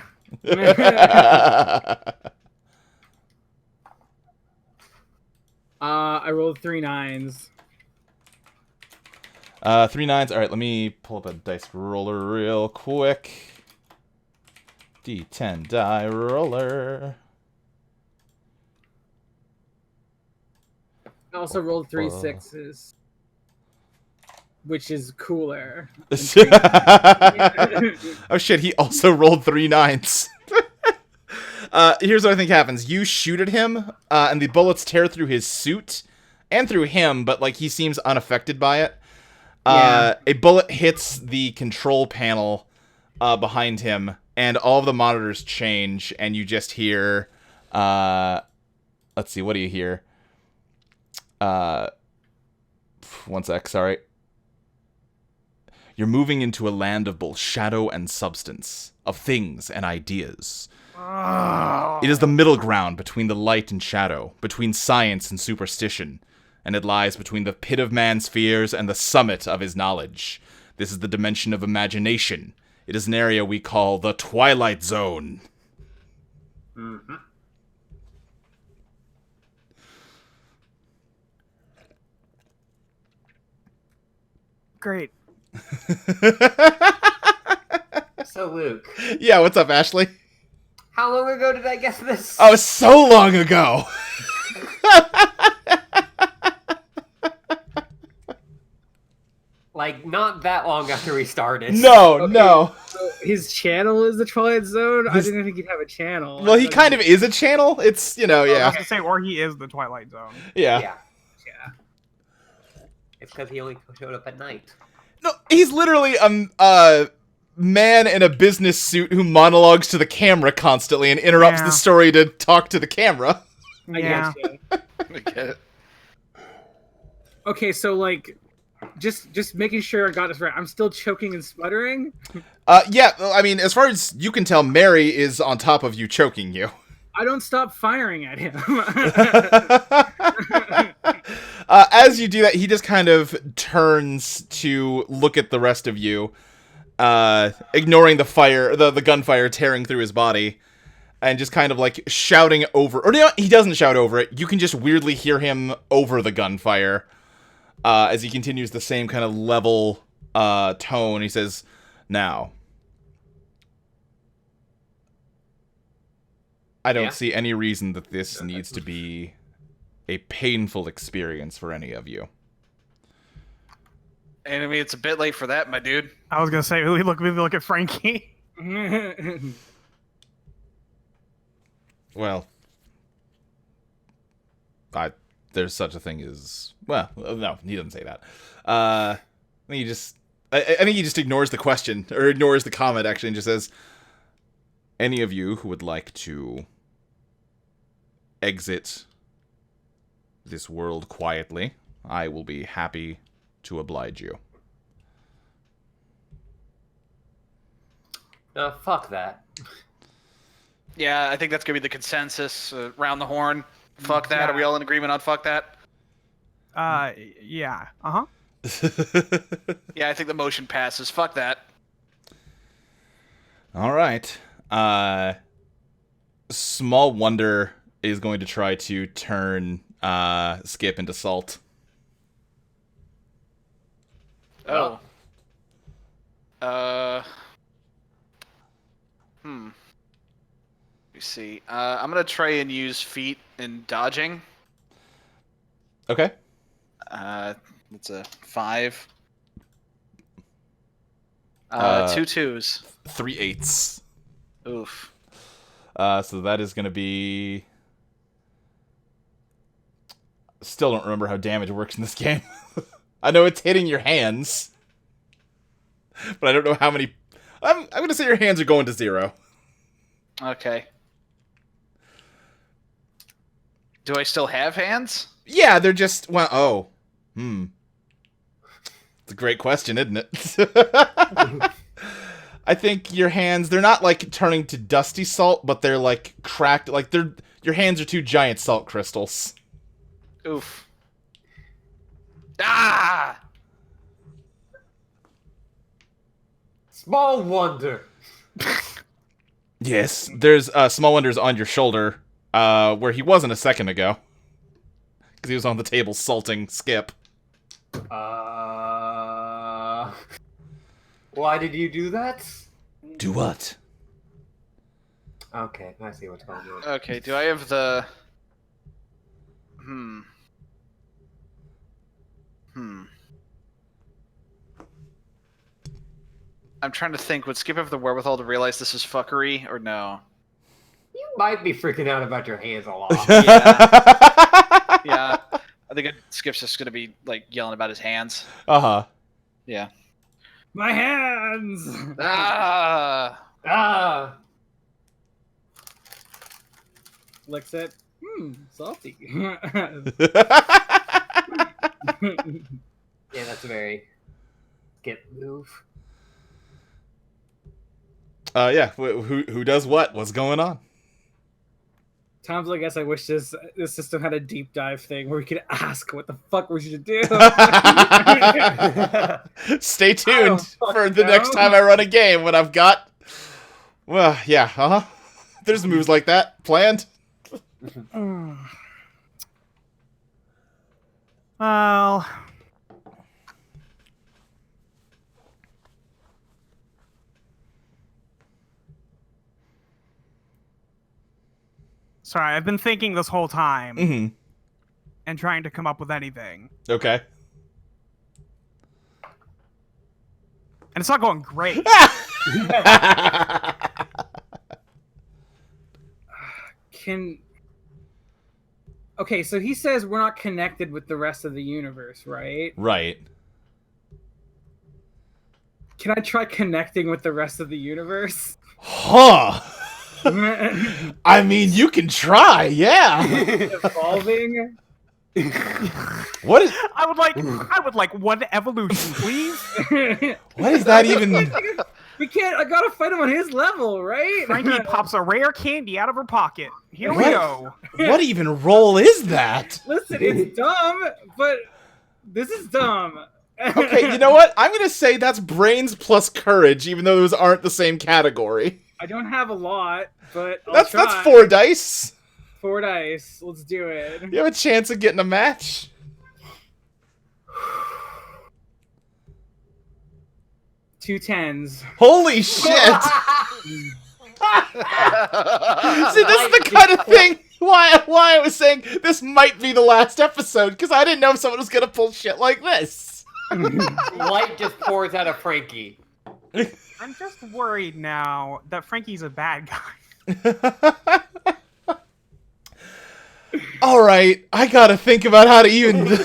I rolled 3 9s. 3 9s. All right, let me pull up a dice roller real quick. D10 die roller. I also rolled 3 6s, which is cooler. Oh shit, he also rolled 3 9s. Here's what I think happens. You shoot at him, and the bullets tear through his suit and through him, but like he seems unaffected by it. A bullet hits the control panel behind him, and all of the monitors change, and you just hear... let's see, what do you hear? 1 sec, sorry. You're moving into a land of both shadow and substance, of things and ideas. It is the middle ground between the light and shadow, between science and superstition, and it lies between the pit of man's fears and the summit of his knowledge. This is the dimension of imagination. It is an area we call the Twilight Zone. Mm-hmm. Great. So, Luke, Yeah, what's up, Ashley? how long ago did I guess this? Oh, so long ago! Like, not that long after we started. No, Okay. no. So his channel is the Twilight Zone? I didn't think he'd have a channel. Well, he kind of is a channel. It's, you know, I was yeah. gonna say, or he is the Twilight Zone. Yeah. Yeah. Yeah. It's because he only showed up at night. No, he's literally a man in a business suit who monologues to the camera constantly and interrupts Yeah. the story to talk to the camera. I Yeah. guess, I get it. Okay, so like, just making sure I got this right. I'm still choking and sputtering. Yeah, I mean, as far as you can tell, Mary is on top of you, choking you. I don't stop firing at him. As you do that, he just kind of turns to look at the rest of you, ignoring the fire, the gunfire tearing through his body, and just kind of like shouting over. Or no, he doesn't shout over it. You can just weirdly hear him over the gunfire as he continues the same kind of level tone. He says, "Now, I don't see any reason that this needs to be a painful experience for any of you." And I mean, it's a bit late for that, my dude. I was gonna say, we look at Frankie. Well, there's such a thing as... Well, no, he doesn't say that. I think he just ignores the question, or ignores the comment, actually, and just says, "Any of you who would like to exit this world quietly, I will be happy to oblige you." Fuck that. Yeah, I think that's gonna be the consensus around the horn. Fuck that. Yeah. Are we all in agreement on fuck that? Yeah. Uh-huh. Yeah, I think the motion passes. Fuck that. All right. Small Wonder is going to try to turn Skip into salt. Oh. Let me see. I'm gonna try and use feet in dodging. Okay. It's a 5. 2 2s. 3 8s. Oof. So that is going to be... Still don't remember how damage works in this game. I know it's hitting your hands, but I don't know how many... I'm going to say your hands are going to 0. Okay. Do I still have hands? Yeah, they're just... Well, oh. It's a great question, isn't it? I think your hands, they're not like turning to dusty salt, but they're like cracked, like your hands are 2 giant salt crystals. Oof. Ah! Small Wonder. Yes, there's Small Wonders on your shoulder, where he wasn't a second ago. Because he was on the table salting Skip. Why did you do that? Do what? Okay, I see what's going on. Okay, do I have the... I'm trying to think. Would Skip have the wherewithal to realize this is fuckery, or no? You might be freaking out about your hands a lot. Yeah. I think Skip's just gonna be, like, yelling about his hands. Uh-huh. Yeah. My hands! Ah! Licks it. Salty. Yeah, that's a very Skip move. Yeah, who does what? What's going on? Times I guess I wish this system had a deep dive thing where we could ask what the fuck we should do. Stay tuned for the next time I run a game when I've got... Well, yeah, uh-huh. There's moves like that planned. Well... Sorry, I've been thinking this whole time and trying to come up with anything. Okay. And it's not going great. Okay, so he says we're not connected with the rest of the universe, right? Right. Can I try connecting with the rest of the universe? Huh. I mean, you can try, yeah. Evolving? What is... I would like one evolution, please. What is that even... We can't... I gotta fight him on his level, right? Frankie pops a rare candy out of her pocket. Here we go. What even role is that? Listen, it's dumb, but this is dumb. Okay, you know what? I'm gonna say that's brains plus courage, even though those aren't the same category. I don't have a lot, but I'll That's try. 4 dice. 4 dice. Let's do it. You have a chance of getting a match. Two 10s. Holy shit! See, this is the kind of thing why I was saying this might be the last episode, because I didn't know if someone was gonna pull shit like this. Light just pours out of Frankie. I'm just worried now that Frankie's a bad guy. All right, I gotta think about how to even.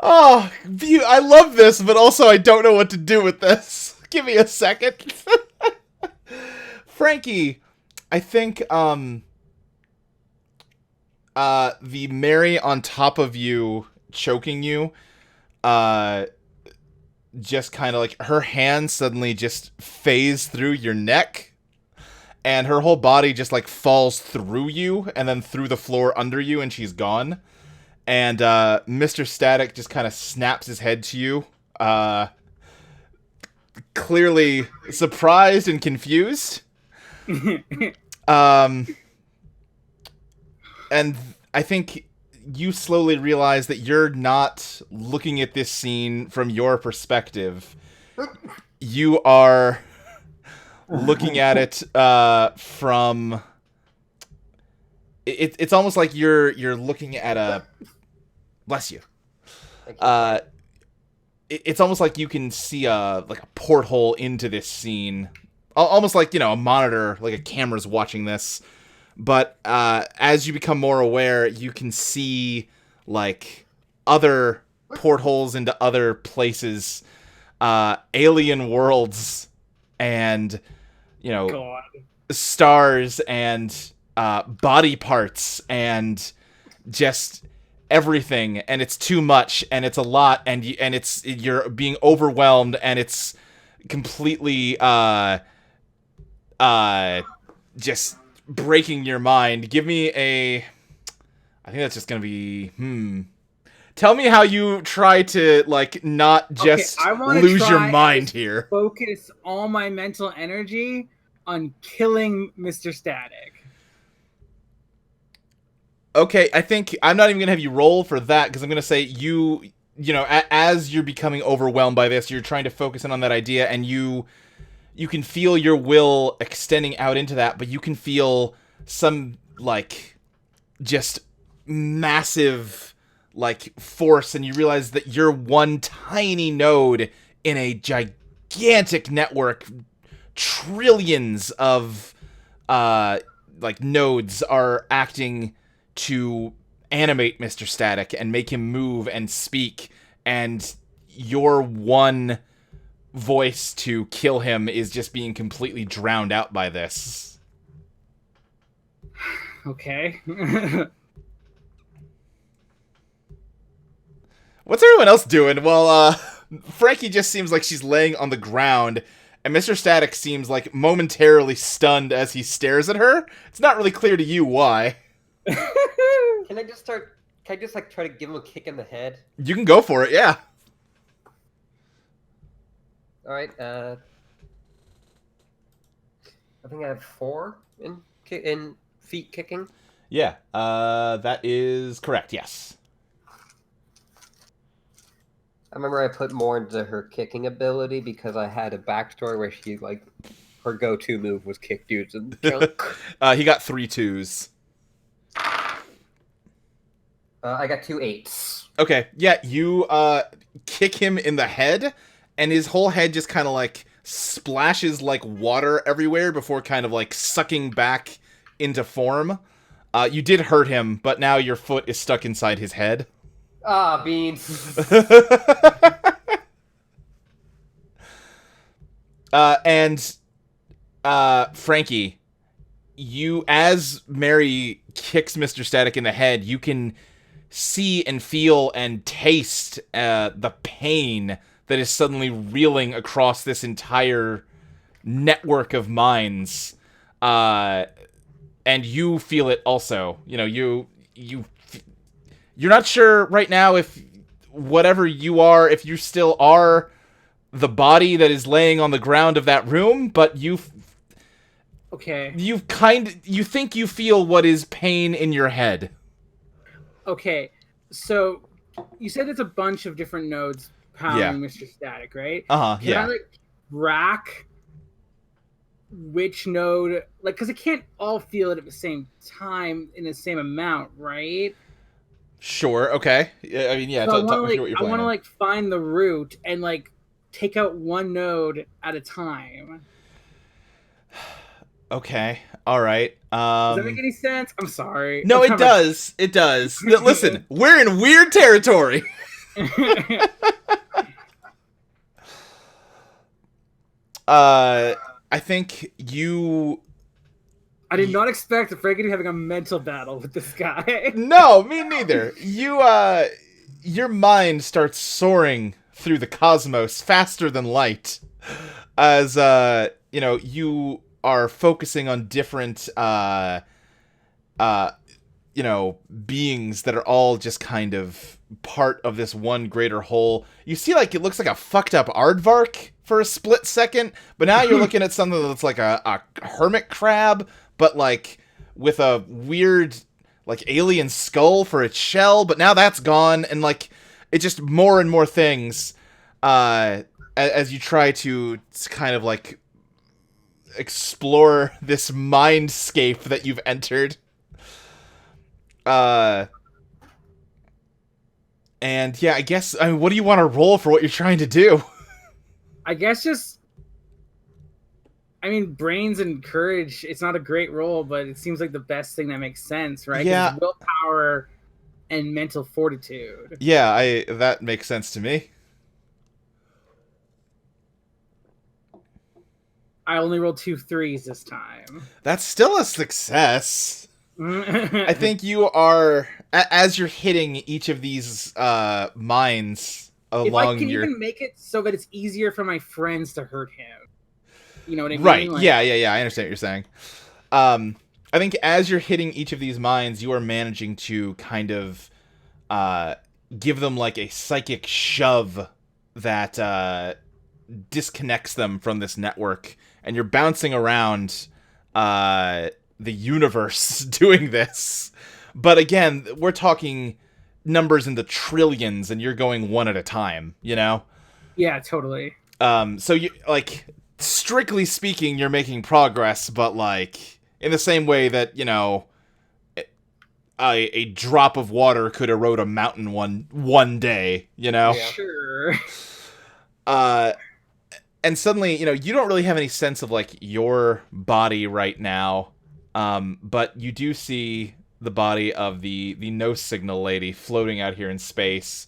Oh, I love this, but also I don't know what to do with this. Give me a second. Frankie, I think the Mary on top of you choking you, just kind of like her hand suddenly just phase through your neck, and her whole body just like falls through you and then through the floor under you, and she's gone. And Mr. Static just kind of snaps his head to you, clearly surprised and confused. And I think you slowly realize that you're not looking at this scene from your perspective. You are looking at it from... It's almost like you're looking at a... Bless you. It's almost like you can see a porthole into this scene, almost like, you know, a monitor, like a camera's watching this. But as you become more aware, you can see like other portholes into other places, alien worlds, and you know, God. stars and body parts and just everything, and it's too much, and it's a lot, and you're being overwhelmed, and it's completely just breaking your mind. Give me a... I think that's just gonna be... Tell me how you try to, like, not just I wanna lose your try mind and here. Focus all my mental energy on killing Mr. Static. Okay, I think I'm not even gonna have you roll for that, because I'm gonna say you know, as you're becoming overwhelmed by this, you're trying to focus in on that idea, and you can feel your will extending out into that, but you can feel some, like, just massive, like, force, and you realize that you're one tiny node in a gigantic network. Trillions of, like, nodes are acting to animate Mr. Static and make him move and speak, and your one voice to kill him is just being completely drowned out by this. Okay. What's everyone else doing? Well, Frankie just seems like she's laying on the ground, and Mr. Static seems like momentarily stunned as he stares at her. It's not really clear to you why. Can I just like try to give him a kick in the head? You can go for it, yeah. All right. I think I have 4 in feet kicking. Yeah, that is correct, yes. I remember I put more into her kicking ability because I had a backstory where she, like, her go-to move was kick dudes and junk. He got 3 2s. I got 2 8s. Okay, yeah, you kick him in the head, and his whole head just kind of like splashes like water everywhere before kind of like sucking back into form. You did hurt him, but now your foot is stuck inside his head. Ah, beans. And Frankie, you, as Mary kicks Mr. Static in the head, you can see and feel and taste the pain that is suddenly reeling across this entire network of minds. And you feel it also. You know, you're not sure right now if whatever you are, if you still are the body that is laying on the ground of that room, but you think you feel what is pain in your head. Okay, so you said it's a bunch of different nodes powering Mr. Static, right? Yeah. Can I like rack which node, like, because it can't all feel it at the same time in the same amount, right? Sure. Okay. I mean, yeah. So talk me through what you're I want to planning. like find the root and like take out one node at a time. Okay. All right. Does that make any sense? I'm sorry. No, it does. It does. Listen, we're in weird territory. I think you. I did not expect Frankie to be having a mental battle with this guy. No, me neither. Your mind starts soaring through the cosmos faster than light, as you are focusing on different beings that are all just kind of part of this one greater whole. You see, like, it looks like a fucked up aardvark for a split second, but now you're looking at something that's like a hermit crab, but like with a weird like alien skull for its shell, but now that's gone, and like it just more and more things as you try to kind of like explore this mindscape that you've entered. And yeah, I guess, I mean, what do you want to roll for what you're trying to do? I guess brains and courage, it's not a great roll, but it seems like the best thing that makes sense, right? 'Cause Yeah. it's willpower and mental fortitude. Yeah, that makes sense to me. I only rolled 2 3s this time. That's still a success. I think you are, as you're hitting each of these mines along if I can your... even make it so that it's easier for my friends to hurt him. You know what I mean? Right, Like, yeah, I understand what you're saying. I think as you're hitting each of these mines, you are managing to kind of give them like a psychic shove that disconnects them from this network, and you're bouncing around the universe doing this. But again, we're talking numbers in the trillions, and you're going one at a time, you know? Yeah, totally. So you, like, strictly speaking, you're making progress, but like in the same way that, you know, a drop of water could erode a mountain one day, you know? Yeah. Sure. And suddenly, you know, you don't really have any sense of like your body right now. But you do see the body of the no signal lady floating out here in space.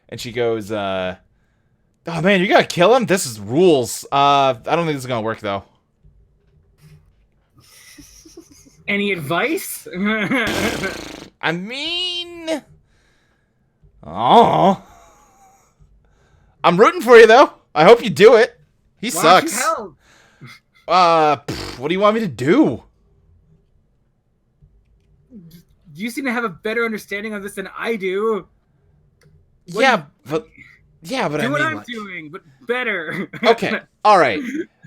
And she goes, oh man, you gotta kill him? This is rules. I don't think this is gonna work though. Any advice? I mean, oh, I'm rooting for you though. I hope you do it. He Why don't you sucks. help? What do you want me to do? You seem to have a better understanding of this than I do. What Yeah, do but do I what mean, I'm like, doing, but better. okay, all right.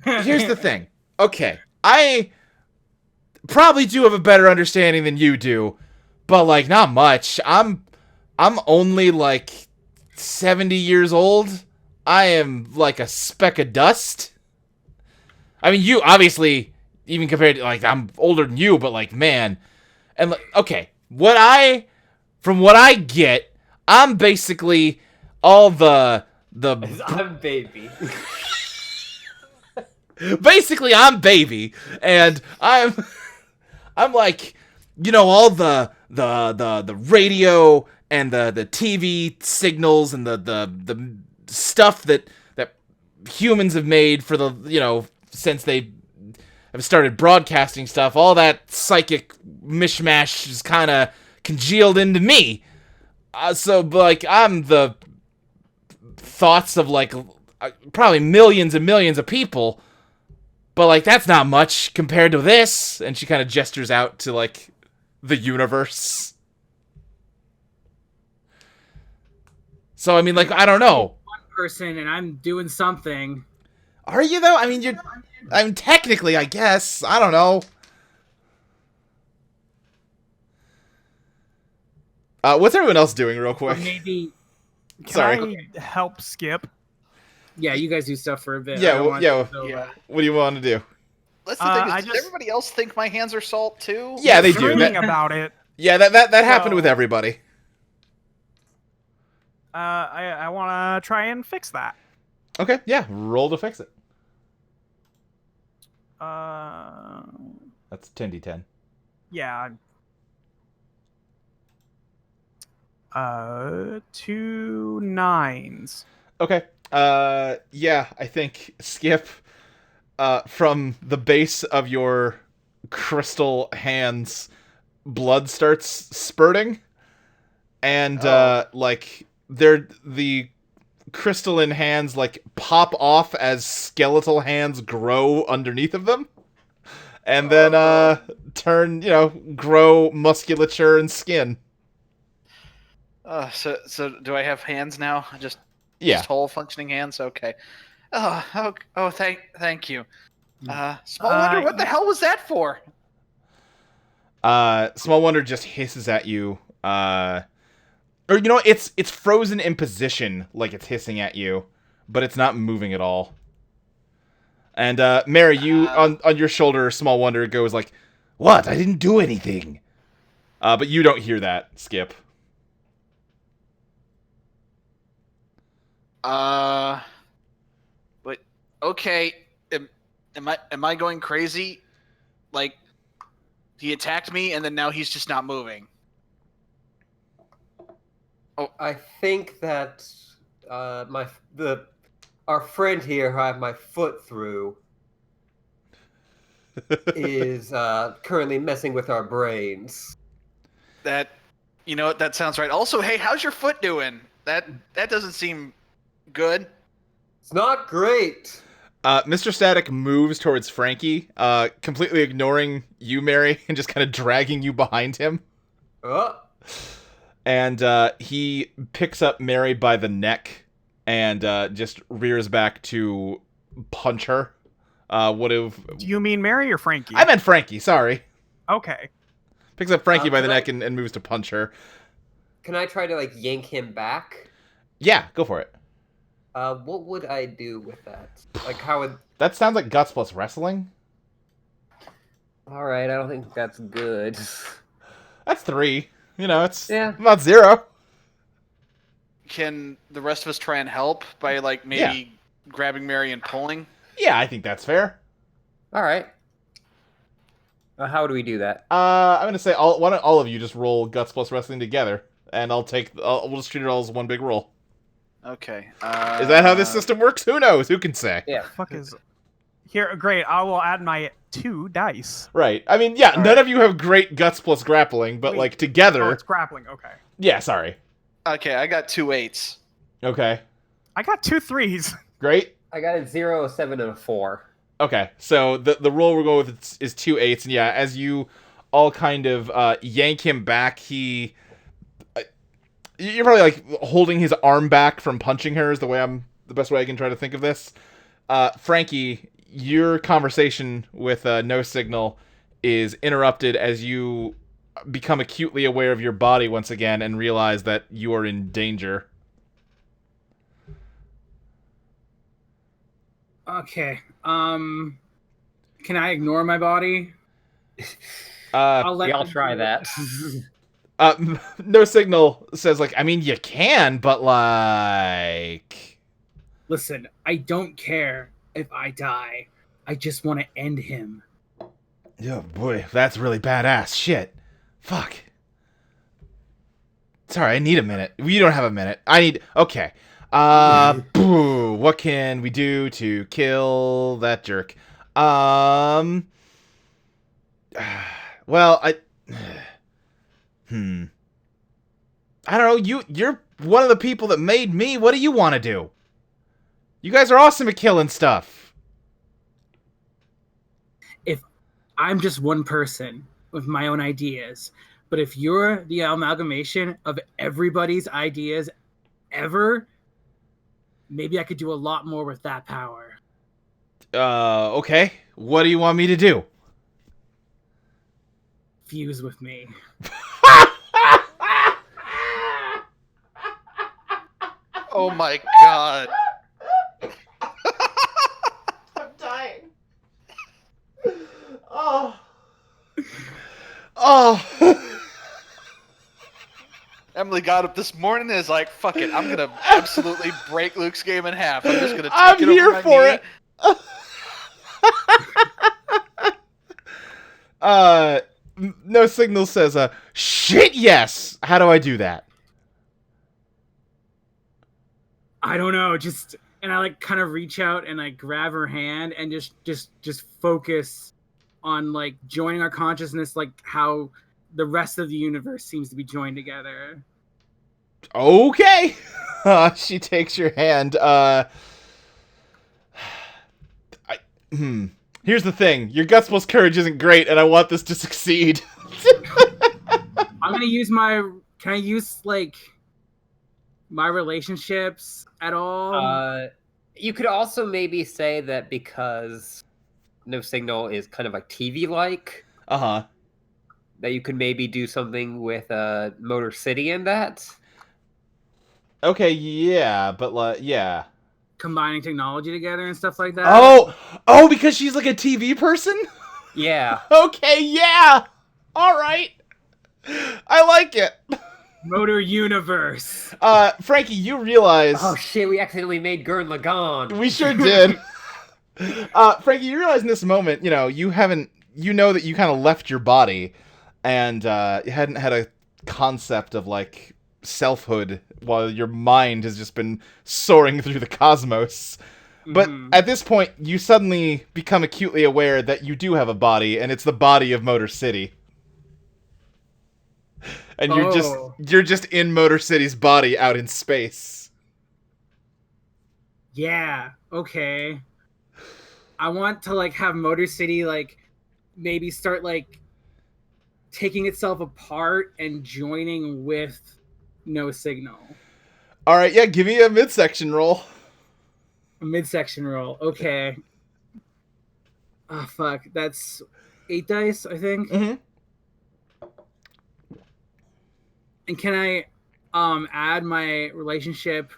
Here's the thing. Okay, I probably do have a better understanding than you do, but like not much. I'm only like 70 years old. I am like a speck of dust. I mean, you obviously, even compared to like, I'm older than you, but like, man, and like, okay, from what I get, I'm basically all the I'm baby. basically I'm baby, and I'm like, you know, all the radio and the TV signals and the stuff that humans have made for the, you know, since they have started broadcasting stuff, all that psychic mishmash is kind of congealed into me. So like, I'm the thoughts of like probably millions and millions of people, but like that's not much compared to this. And she kind of gestures out to like the universe. So I mean, like, I don't know. One person, and I'm doing something. Are you though? I mean, you're. I mean, technically, I guess. I don't know. What's everyone else doing, real Or quick? maybe, Can Sorry. I help Skip? yeah, you guys do stuff for a bit. Yeah, I don't want yeah. to go Yeah. What do you want to do? That's the thing. I Does just- everybody else think my hands are salt too? Yeah, they do. Dreaming That, about it. yeah, that happened So- with everybody. I want to try and fix that. Okay, yeah, roll to fix it. That's 10d10. Yeah. 2 9s. Okay. Yeah, I think Skip, from the base of your crystal hands, blood starts spurting, and like the crystalline hands like pop off as skeletal hands grow underneath of them, and then turn, grow musculature and skin. So do I have hands now? Just whole functioning hands. Okay. Thank you. Small Wonder, what the hell was that for? Small Wonder just hisses at you. Or it's frozen in position, like it's hissing at you, but it's not moving at all. And Mary, you on your shoulder, Small Wonder goes like, "What? I didn't do anything." But you don't hear that, Skip. But okay. Am I going crazy? Like, he attacked me and then now he's just not moving. Oh, I think that our friend here who I have my foot through is currently messing with our brains. That sounds right. Also, hey, how's your foot doing? That doesn't seem good. It's not great. Mr. Static moves towards Frankie, completely ignoring you, Mary, and just kind of dragging you behind him. And he picks up Mary by the neck and just rears back to punch her. Do you mean Mary or Frankie? I meant Frankie, sorry. Okay. Picks up Frankie by the neck and moves to punch her. Can I try to yank him back? Yeah, go for it. What would I do with that? Like, how would... That sounds like Guts plus wrestling. Alright, I don't think that's good. That's 3. It's Yeah. about 0. Can the rest of us try and help by maybe grabbing Mary and pulling? Yeah, I think that's fair. Alright. How do we do that? I'm gonna say why don't all of you just roll Guts plus wrestling together, and we'll just treat it all as one big roll. Okay. Is that how this system works? Who knows? Who can say? Yeah. Fuck is here? Great. I will add my 2 dice. Right. I mean, yeah, none of you have great Guts plus grappling, but Wait. together. Oh, it's grappling. Okay. Yeah, sorry. Okay, I got 2 8s. Okay. I got 2 3s. Great. I got a 0, a 7, and a 4. Okay, so the roll we're going with is 2 8s, and yeah, as you all kind of yank him back, you're probably holding his arm back from punching her is the best way I can try to think of this. Frankie, your conversation with No Signal is interrupted as you become acutely aware of your body once again and realize that you are in danger. Okay. Can I ignore my body? I'll try that. No Signal says, I mean, you can, but Listen, I don't care if I die. I just want to end him. Oh boy, that's really badass. Shit. Fuck. Sorry, I need a minute. We don't have a minute. Okay. Boo. What can we do to kill that jerk? Well, I don't know. You're one of the people that made me. What do you want to do? You guys are awesome at killing stuff. I'm just one person with my own ideas. But if you're the amalgamation of everybody's ideas ever, maybe I could do a lot more with that power. Okay. What do you want me to do? Fuse with me. Oh my god. I'm dying. Oh. Oh. Emily got up this morning and is like, fuck it, I'm gonna absolutely break Luke's game in half. I'm just gonna take I'm it over here my for knee. it. No Signal says, shit, yes. How do I do that? I don't know, and I like kind of reach out and I grab her hand and just focus on like joining our consciousness, like how the rest of the universe seems to be joined together. Okay. She takes your hand. Here's the thing. Your guts plus courage isn't great, and I want this to succeed. I'm gonna use can I use like my relationships at all? You could also maybe say that because No Signal is kind of like TV-like, Uh-huh. that you could maybe do something with Motor City in that. Okay, yeah, but yeah. Combining technology together and stuff like that. Oh, because she's like a TV person? Yeah. Okay, yeah. All right. I like it. Motor Universe. Frankie, you realize... Oh shit, we accidentally made Gurren Lagann. We sure did. Frankie, you realize in this moment, you know that you kind of left your body and you hadn't had a concept of like selfhood while your mind has just been soaring through the cosmos. But at this point, you suddenly become acutely aware that you do have a body, and it's the body of Motor City. And you're just in Motor City's body out in space. Yeah, okay. I want to like have Motor City like maybe start like taking itself apart and joining with No Signal. All right, yeah, give me a midsection roll. A midsection roll. Okay. Oh fuck, that's 8 dice, I think. Mm-hmm. And can I add my relationship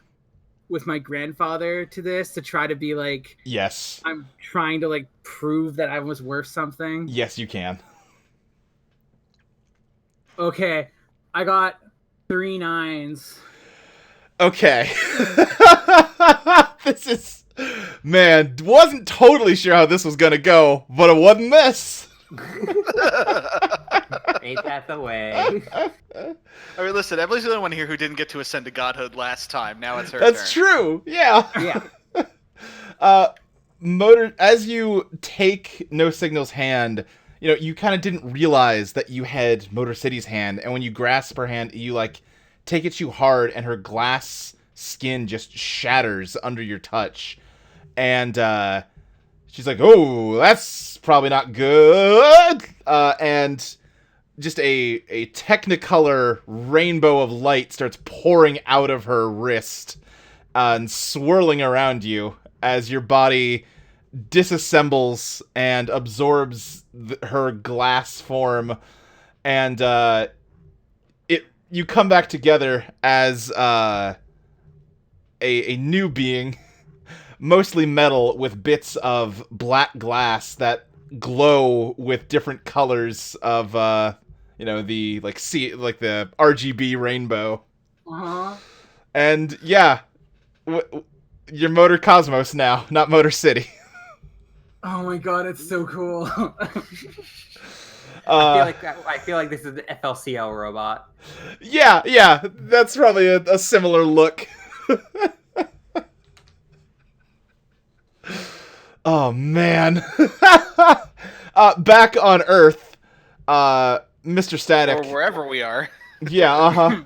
with my grandfather to this to try to be like, Yes. I'm trying to like prove that I was worth something? Yes, you can. Okay, I got 3 9s. Okay. This is... Man, wasn't totally sure how this was gonna go, but it wasn't this. Ain't that the way? I mean, listen, Emily's the only one here who didn't get to ascend to godhood last time. Now it's her That's turn. true, yeah. Yeah. Motor, as you take No Signal's hand, you kind of didn't realize that you had Motor City's hand, and when you grasp her hand, you, like, take it too hard, and her glass skin just shatters under your touch. And, she's like, oh, that's probably not good. And just a Technicolor rainbow of light starts pouring out of her wrist and swirling around you as your body disassembles and absorbs her glass form. And you come back together as a new being, mostly metal with bits of black glass that glow with different colors of the the RGB rainbow. Uh-huh. And yeah, you're Motor Cosmos now, not Motor City. Oh my god, it's so cool. I feel like this is the FLCL robot. Yeah, that's probably a similar look. Oh man. Back on Earth, Mr. Static. Or wherever we are. Yeah, uh-huh.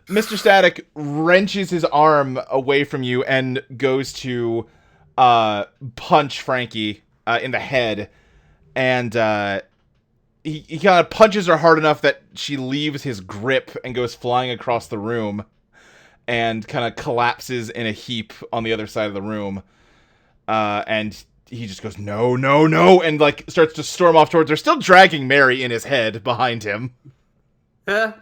Mr. Static wrenches his arm away from you and goes to punch Frankie in the head. And he kind of punches her hard enough that she leaves his grip and goes flying across the room. and kind of collapses in a heap on the other side of the room. And he just goes, no, no, no, and like starts to storm off towards her, still dragging Mary in his head behind him. But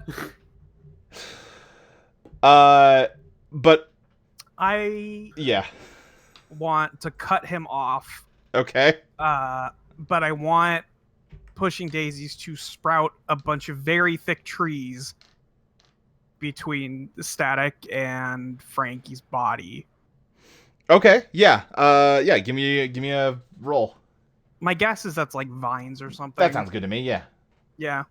I want to cut him off. Okay. But I want Pushing Daisies to sprout a bunch of very thick trees between Static and Frankie's body. Okay. Yeah. Yeah. Give me a roll. My guess is that's like vines or something. That sounds good to me. Yeah. Yeah.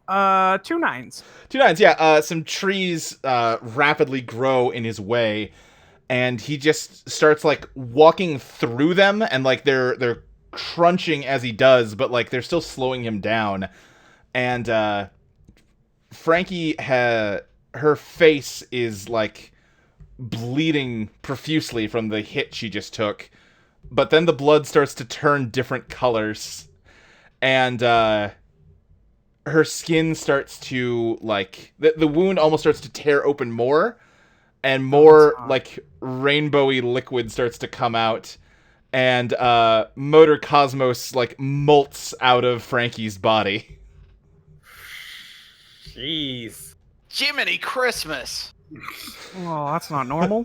2 9s. 2 9s. Yeah. Some trees rapidly grow in his way, and he just starts like walking through them, and like they're crunching as he does, but like they're still slowing him down. And Frankie her face is like bleeding profusely from the hit she just took, but then the blood starts to turn different colors, and her skin starts to like the wound almost starts to tear open more, and more like rainbowy liquid starts to come out, and Motor Cosmos like molts out of Frankie's body. Jeez. Jiminy Christmas. Oh, that's not normal.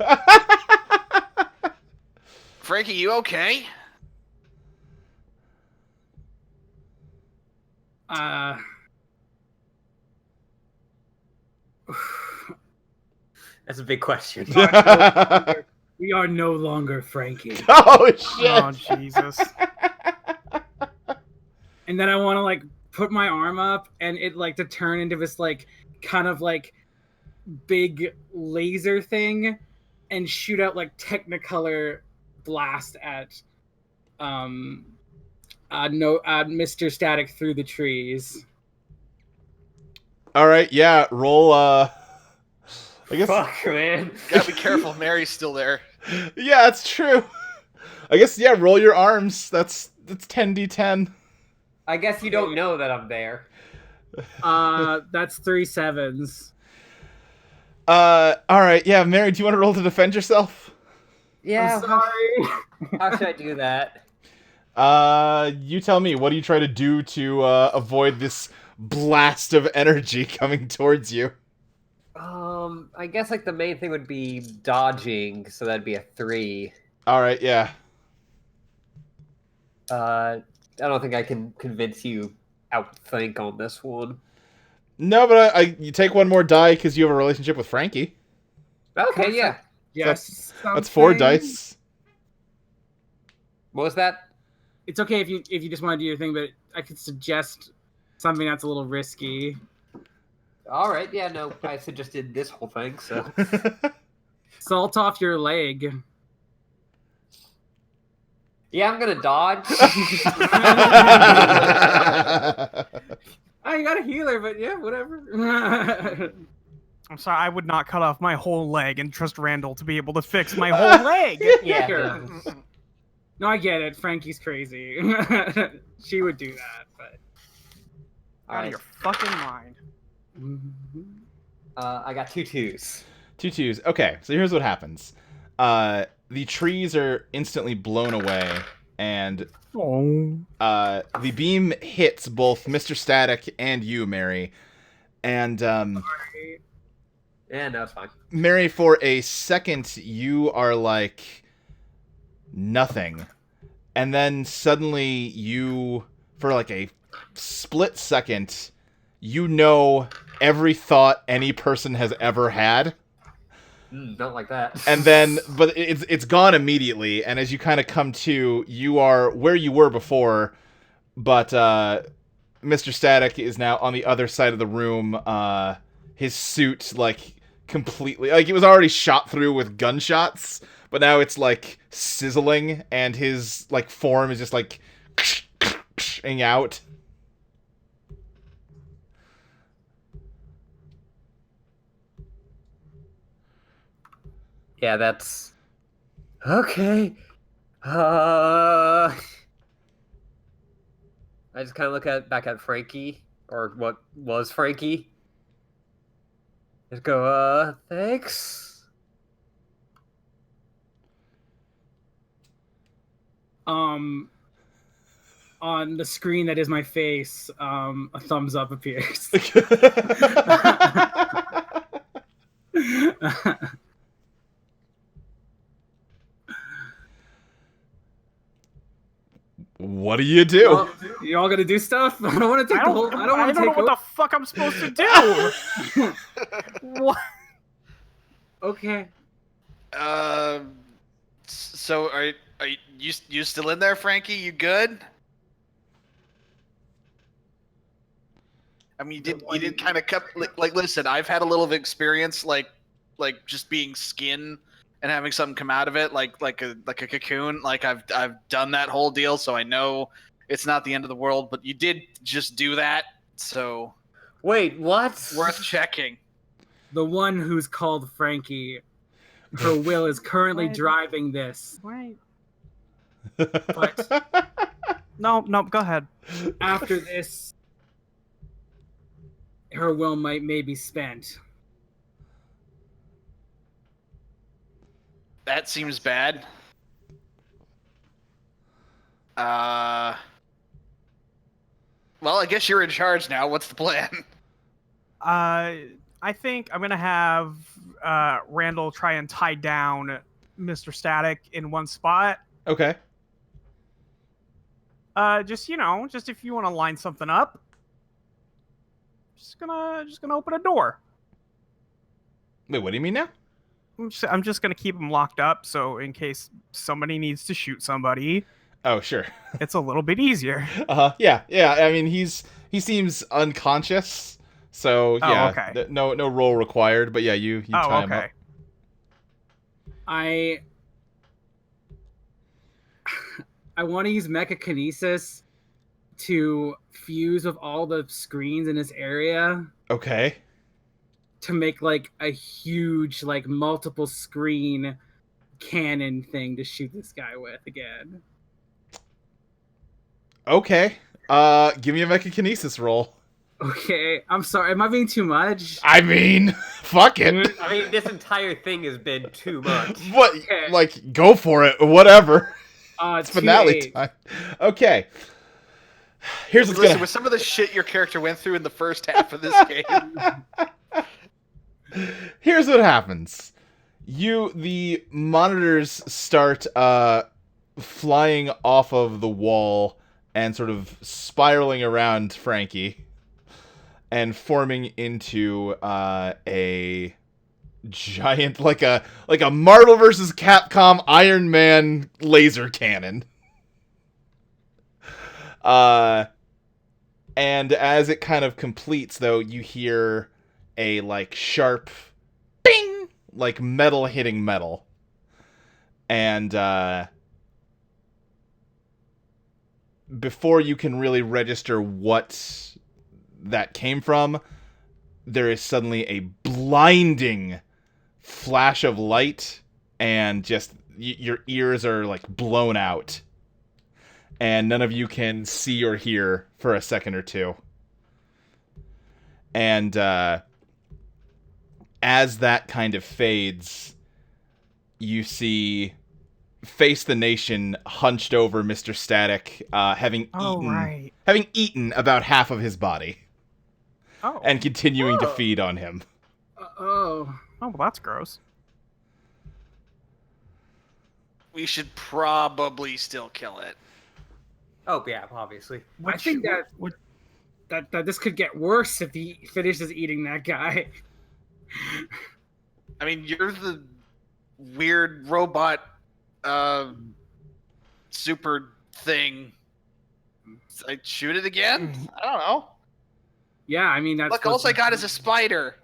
Frankie, you okay? That's a big question. We are no longer Frankie. Oh shit! Oh Jesus! And then I want to like put my arm up and it like to turn into this like kind of like big laser thing and shoot out like Technicolor blast at Mr. Static through the trees. All right, yeah, roll. I guess. Fuck, man. Gotta be careful. Mary's still there. Yeah, that's true. I guess yeah. Roll your arms. That's 10d10. I guess you don't know that I'm there. That's 3 7s. All right, yeah, Mary. Do you want to roll to defend yourself? Yeah. I'm sorry. How should I do that? You tell me. What do you try to do to avoid this blast of energy coming towards you? I guess like the main thing would be dodging, so that'd be a 3. All right, yeah. I don't think I can convince you outthink on this one. No, but you take one more die because you have a relationship with Frankie. Okay, yeah. Yes. That's 4 dice. What was that? It's okay if you just want to do your thing, but I could suggest something that's a little risky. All right, yeah, no, I suggested this whole thing, so. Salt off your leg. Yeah, I'm gonna dodge. I got a healer, but yeah, whatever. I'm sorry, I would not cut off my whole leg and trust Randall to be able to fix my whole leg. Yeah. Sure. No, I get it. Frankie's crazy. She would do that, but Out of your fucking mind. I got 2 2s. 2 2s. Okay, so here's what happens. The trees are instantly blown away, and the beam hits both Mr. Static and you, Mary. And Yeah, no, it's fine. Mary, for a second, you are like nothing. And then suddenly you, for like a split second, you know every thought any person has ever had. Not like that. And then, but it's gone immediately, and as you kind of come to, you are where you were before, but Mr. Static is now on the other side of the room. His suit, like, completely, like, it was already shot through with gunshots, but now it's, like, sizzling, and his, like, form is just, like, out. Yeah, that's... Okay. I just kind of look back at Frankie, or what was Frankie. Just go, thanks. On the screen that is my face, a thumbs up appears. What do you do? Well, You all gonna do stuff? I don't want to take the whole. I don't want to know take. what the fuck I'm supposed to do. What? Okay. So are you still in there, Frankie? You good? I mean, you did kind of like listen. I've had a little experience like just being skin and having something come out of it like a cocoon. Like I've done that whole deal, so I know it's not the end of the world. But you did just do that, so wait, what? worth checking. The one who's called Frankie, her will is currently What? driving this. Right. But No, go ahead. after this, her will might maybe spent. That seems bad. Well, I guess you're in charge now. What's the plan? I think I'm gonna have Randall try and tie down Mr. Static in one spot. Okay. Just if you want to line something up, just gonna open a door. Wait, what do you mean now? I'm just gonna keep him locked up, so in case somebody needs to shoot somebody, Oh, sure. it's a little bit easier. Yeah. I mean, he seems unconscious, so Oh, yeah. okay. No roll required, but yeah, you tie him up. Okay. I want to use mechakinesis to fuse with all the screens in this area Okay. to make like a huge, like multiple screen cannon thing to shoot this guy with again. Okay. Give me a mechakinesis roll. Okay, I'm sorry. Am I being too much? I mean, fuck it. I mean, this entire thing has been too much. What? Okay. Like, go for it. Whatever. It's finale 2-8. time. Okay. Here's what's Listen, gonna. with some of the shit your character went through in the first half of this game. Here's what happens. The monitors start flying off of the wall and sort of spiraling around Frankie and forming into a giant, like a Marvel vs. Capcom Iron Man laser cannon. And as it kind of completes, though, you hear a like sharp bing, like metal hitting metal. And before you can really register what that came from, there is suddenly a blinding flash of light, and just your ears are like blown out. And none of you can see or hear for a second or two. And as that kind of fades, you see Face the Nation hunched over Mr. Static, having eaten about half of his body Oh. and continuing to feed on him. Oh, Well, that's gross. We should probably still kill it. Oh yeah, obviously. I think that this could get worse if he finishes eating that guy. I mean, you're the weird robot super thing. I shoot it again? I don't know. Yeah, I mean that's. Look, all I got is a spider.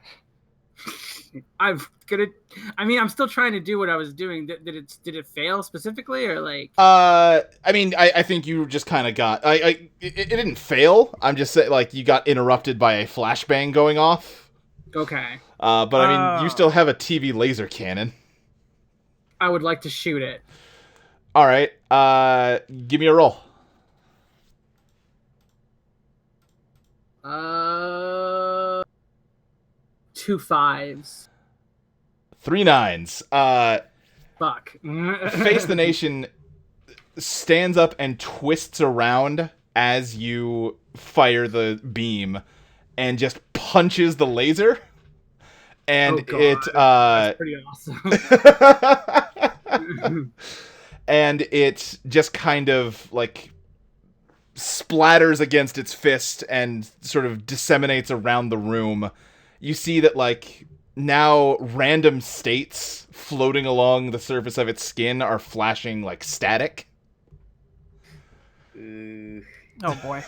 I'm still trying to do what I was doing. Did it fail specifically, or like? I mean, I think you just kind of got. It didn't fail. I'm just saying, like, you got interrupted by a flashbang going off. Okay. But I mean, you still have a TV laser cannon. I would like to shoot it. All right. Give me a roll. 2 2 5s. 3 9s. Fuck. Face the Nation stands up and twists around as you fire the beam and just punches the laser. And Oh, God. it That's pretty awesome. and it just kind of like splatters against its fist and sort of disseminates around the room. You see that like now random states floating along the surface of its skin are flashing like static. Oh boy.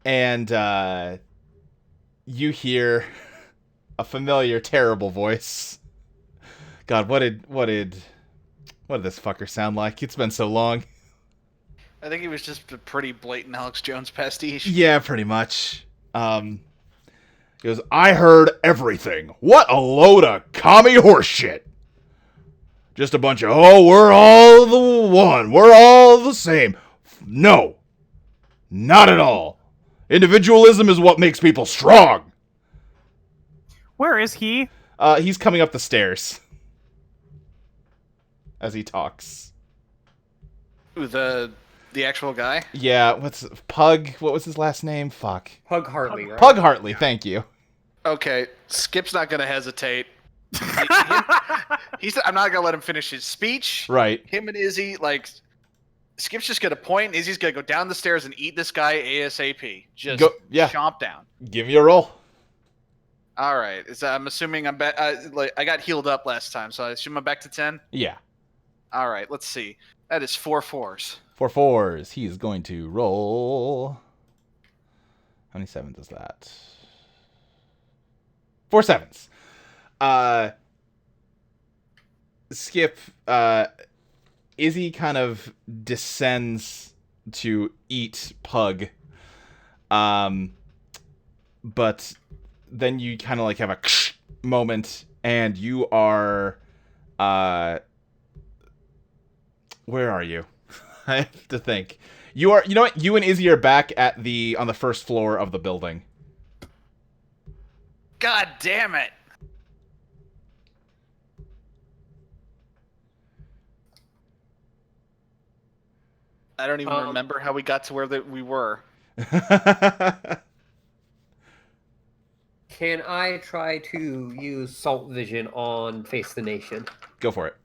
And you hear a familiar, terrible voice. God, what did this fucker sound like? It's been so long. I think he was just a pretty blatant Alex Jones pastiche. Yeah, pretty much. He goes, I heard everything. What a load of commie horseshit. Just a bunch of, we're all the one. We're all the same. No. Not at all. Individualism is what makes people strong. Where is he? He's coming up the stairs. As he talks. Ooh, the actual guy? Yeah, Pug? What was his last name? Fuck. Pug Hartley, right? Pug Hartley, thank you. Okay, Skip's not gonna hesitate. I'm not gonna let him finish his speech. Right. Him and Izzy, like, Skip's just gonna point, and Izzy's gonna go down the stairs and eat this guy ASAP. Just chomp down. Give me a roll. All right. I'm assuming I'm back. I got healed up last time, so I assume I'm back to 10. Yeah. All right. Let's see. That is 4 4s. 4 4s. He is going to roll. How many 7s is that? 4 7s. Skip. Izzy kind of descends to eat Pug. But then you kind of like have a moment, and you are, where are you? I have to think. You know what? You and Izzy are back on the first floor of the building. God damn it! I don't even remember how we got to where we were. Can I try to use Salt Vision on Face the Nation? Go for it.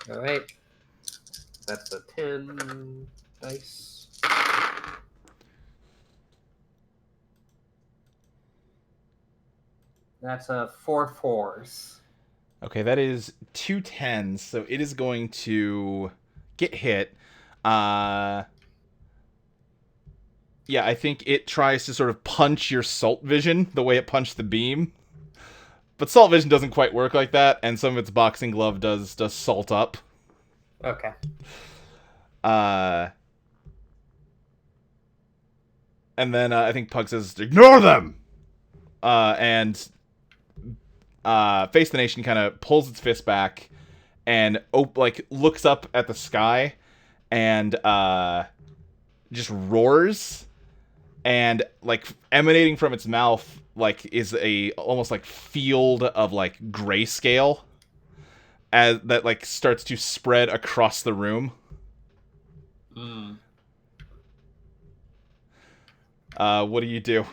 All right. That's a 10 dice. That's a 4 4s. Okay, that is 2 10s, so it is going to get hit. Yeah, I think it tries to sort of punch your Salt Vision the way it punched the beam. But Salt Vision doesn't quite work like that, and some of its boxing glove does salt up. Okay. And then I think Pug says, ignore them! And Face the Nation kind of pulls its fist back and looks up at the sky and just roars. And like emanating from its mouth is a almost like field of like grayscale as that like starts to spread across the room. What do you do?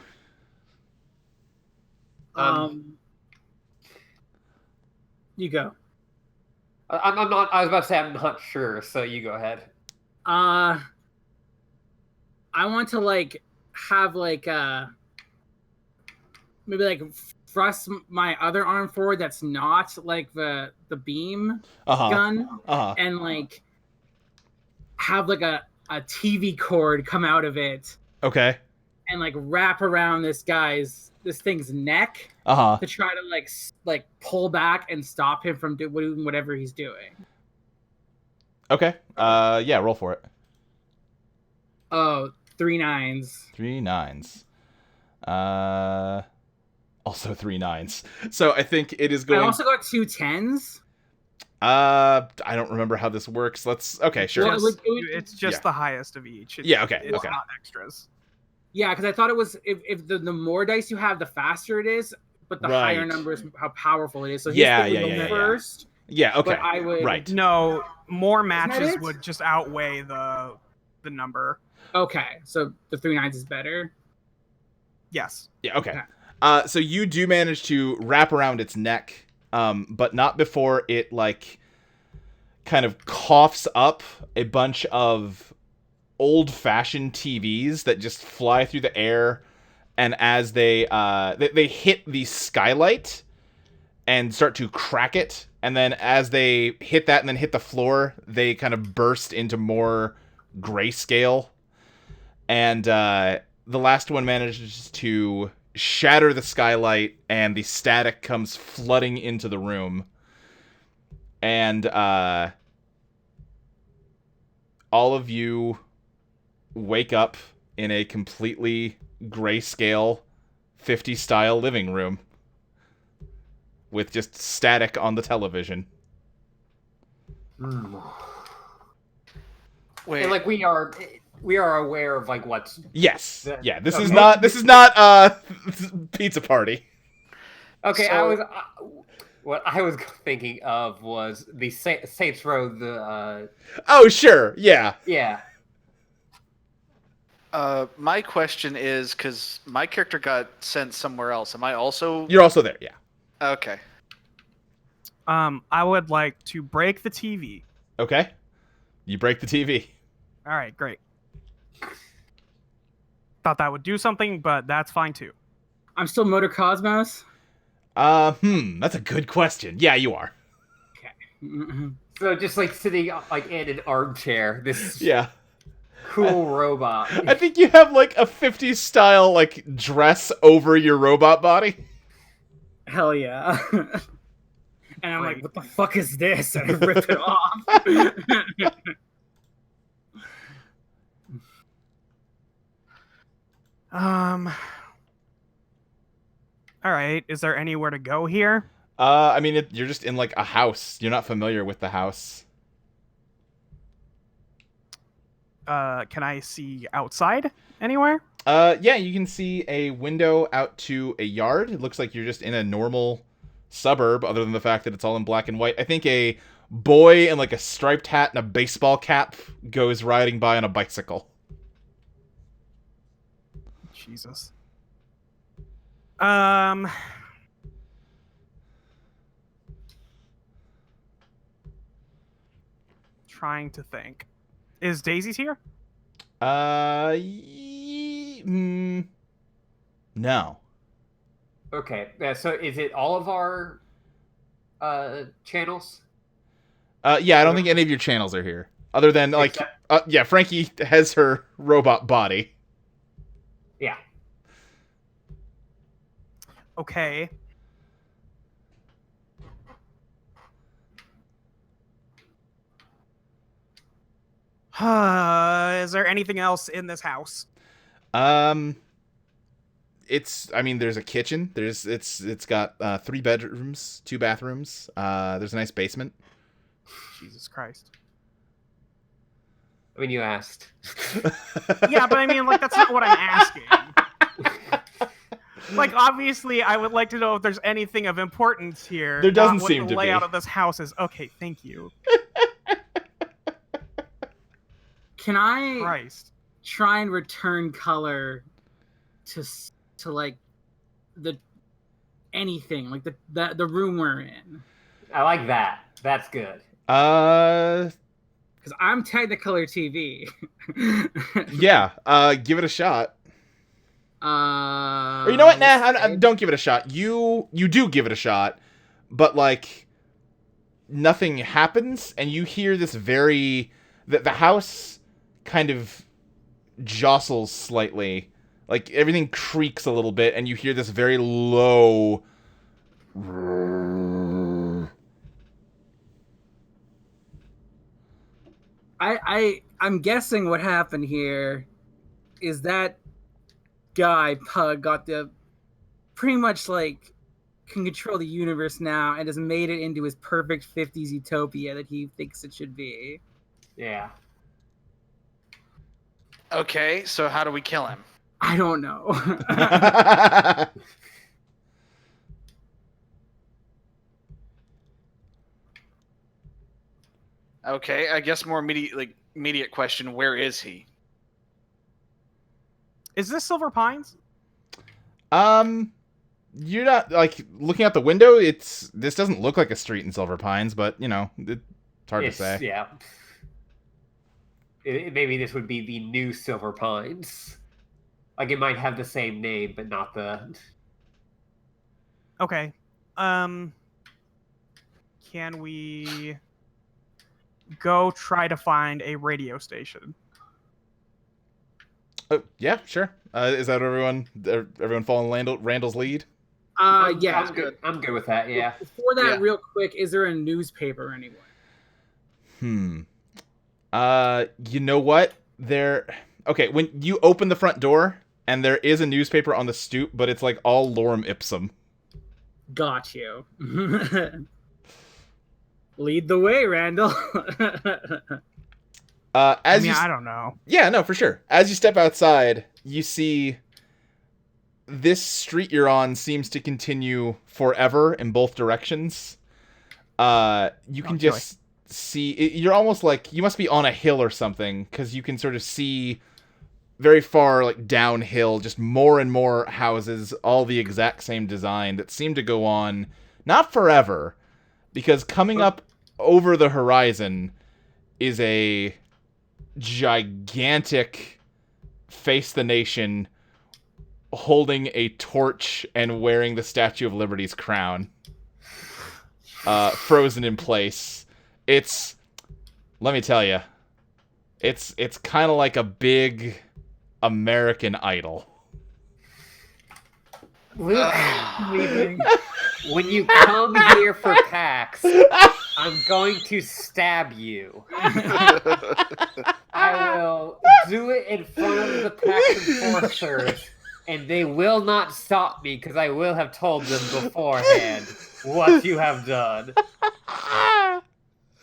You go. I'm not. I was about to say I'm not sure, so you go ahead. I want to have maybe thrust my other arm forward that's not like the beam gun, and have a TV cord come out of it. Okay. And wrap around this thing's neck to try to pull back and stop him from doing whatever he's doing. Okay. Yeah, roll for it. Oh, 3 9s. 3 9s. Also 3 9s. So I think it is going. I also got 2 10s. I don't remember how this works. Okay, sure. Well, It's just Yeah. the highest of each. Yeah, okay, It's okay. not extras. Yeah, because I thought it was if the more dice you have, the faster it is, but the higher Right. number is how powerful it is. So Yeah, his thing would yeah, go yeah, yeah. first. Yeah, okay. But I would Right. No, more that matches it? would just outweigh the number. Okay, so the 3 9s is better. Yes. Yeah, okay. Okay. So you do manage to wrap around its neck, but not before it, like, kind of coughs up a bunch of old-fashioned TVs that just fly through the air, and as they hit the skylight and start to crack it, and then as they hit that and then hit the floor, they kind of burst into more grayscale. And the last one manages to shatter the skylight, and the static comes flooding into the room. And all of you wake up in a completely grayscale 50s style living room with just static on the television. Wait, And like we are aware of like what's Yes. The- Yeah, this okay. is not Pizza Party. okay. So- What I was thinking of was the Saints Row. The Oh, sure. Yeah. yeah. my question is, because my character got sent somewhere else. Am I also You're also there. Yeah. okay? I would like to break the TV. Okay. You break the TV. All right, great. Thought that would do something, but that's fine too. I'm still Motor Cosmos. That's a good question. Yeah, you are. Mhm. So just like sitting like in an armchair, this Yeah. cool robot. I think you have like a 50s style like dress over your robot body. Hell yeah. And I'm like, Great. what the fuck is this? And I rip it off. All right. Is there anywhere to go here? I mean, you're just in like a house. You're not familiar with the house. Can I see outside anywhere? Yeah, you can see a window out to a yard. It looks like you're just in a normal suburb, other than the fact that it's all in black and white. I think a boy in like a striped hat and a baseball cap goes riding by on a bicycle. Jesus. Trying to think. Is Daisy's here? No. Okay. So is it all of our channels? Yeah, I don't think any of your channels are here. Other than, like, Except- yeah, Frankie has her robot body. Yeah. Okay. Is there anything else in this house? I mean, there's a kitchen. It's got 3 bedrooms, 2 bathrooms. There's a nice basement. Jesus Christ. I mean, you asked. Yeah, but I mean, like, that's not what I'm asking. Like, obviously, I would like to know if there's anything of importance here. There doesn't not what seem the to be. layout of this house is. Okay, thank you. Can I Christ. try and return color to like the anything like the room we're in? I like that. That's good. Because I'm Technicolor TV. Yeah. Give it a shot. Or you know what? Nah, don't give it a shot. You do give it a shot, but like nothing happens, and you hear this the house kind of jostles slightly, like everything creaks a little bit, and you hear this very low. I'm guessing what happened here is that guy Pug got the pretty much like can control the universe now and has made it into his perfect 50s utopia that he thinks it should be. Yeah. Okay, so how do we kill him? I don't know. Okay, I guess more immediate question: where is he? Is this Silver Pines? You're not like looking out the window. This doesn't look like a street in Silver Pines, but it's hard to say. Yeah. Maybe this would be the new Silver Pines. Like it might have the same name, but not the. Okay. Can we go try to find a radio station? Oh, yeah, sure. Is that everyone following Randall's lead? Yeah. I'm good with that. Yeah. Before that, Yeah. real quick, is there a newspaper anywhere? You know what? Okay, when you open the front door, and there is a newspaper on the stoop, but it's like all lorem ipsum. Got you. Lead the way, Randall. I don't know. Yeah, no, for sure. As you step outside, you see this street you're on seems to continue forever in both directions. You can just see you're almost like you must be on a hill or something, because you can sort of see very far, like downhill, just more and more houses, all the exact same design that seem to go on not forever, because coming up over the horizon is a gigantic Face the Nation holding a torch and wearing the Statue of Liberty's crown, frozen in place. Let me tell you, it's kind of like a big American Idol. Luke, when you come here for PAX, I'm going to stab you. I will do it in front of the PAX enforcers, and they will not stop me because I will have told them beforehand what you have done.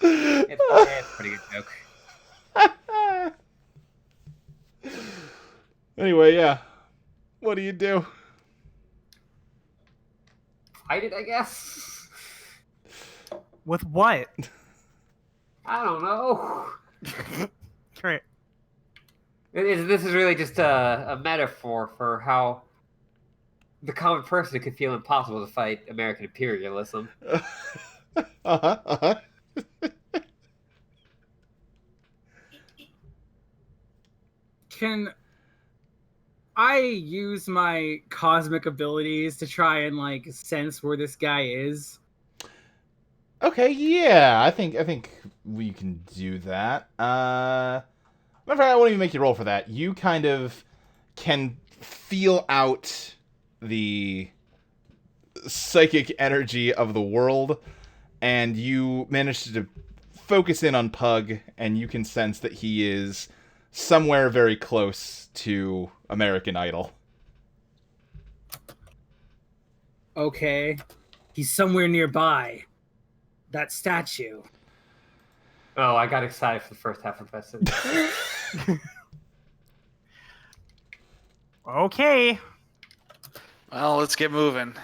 It's a pretty good joke. Anyway, yeah. What do you do? Fight it, I guess. With what? I don't know. Great. This is really just a metaphor for how the common person could feel impossible to fight American imperialism. Uh-huh. Can I use my cosmic abilities to try and like sense where this guy is? Okay, yeah, I think we can do that. Matter of fact, I won't even make you roll for that. You kind of can feel out the psychic energy of the world, and you manage to focus in on Pug, and you can sense that he is somewhere very close to American Idol. Okay. He's somewhere nearby. That statue. Oh, I got excited for the first half of this. Okay. Well, let's get moving.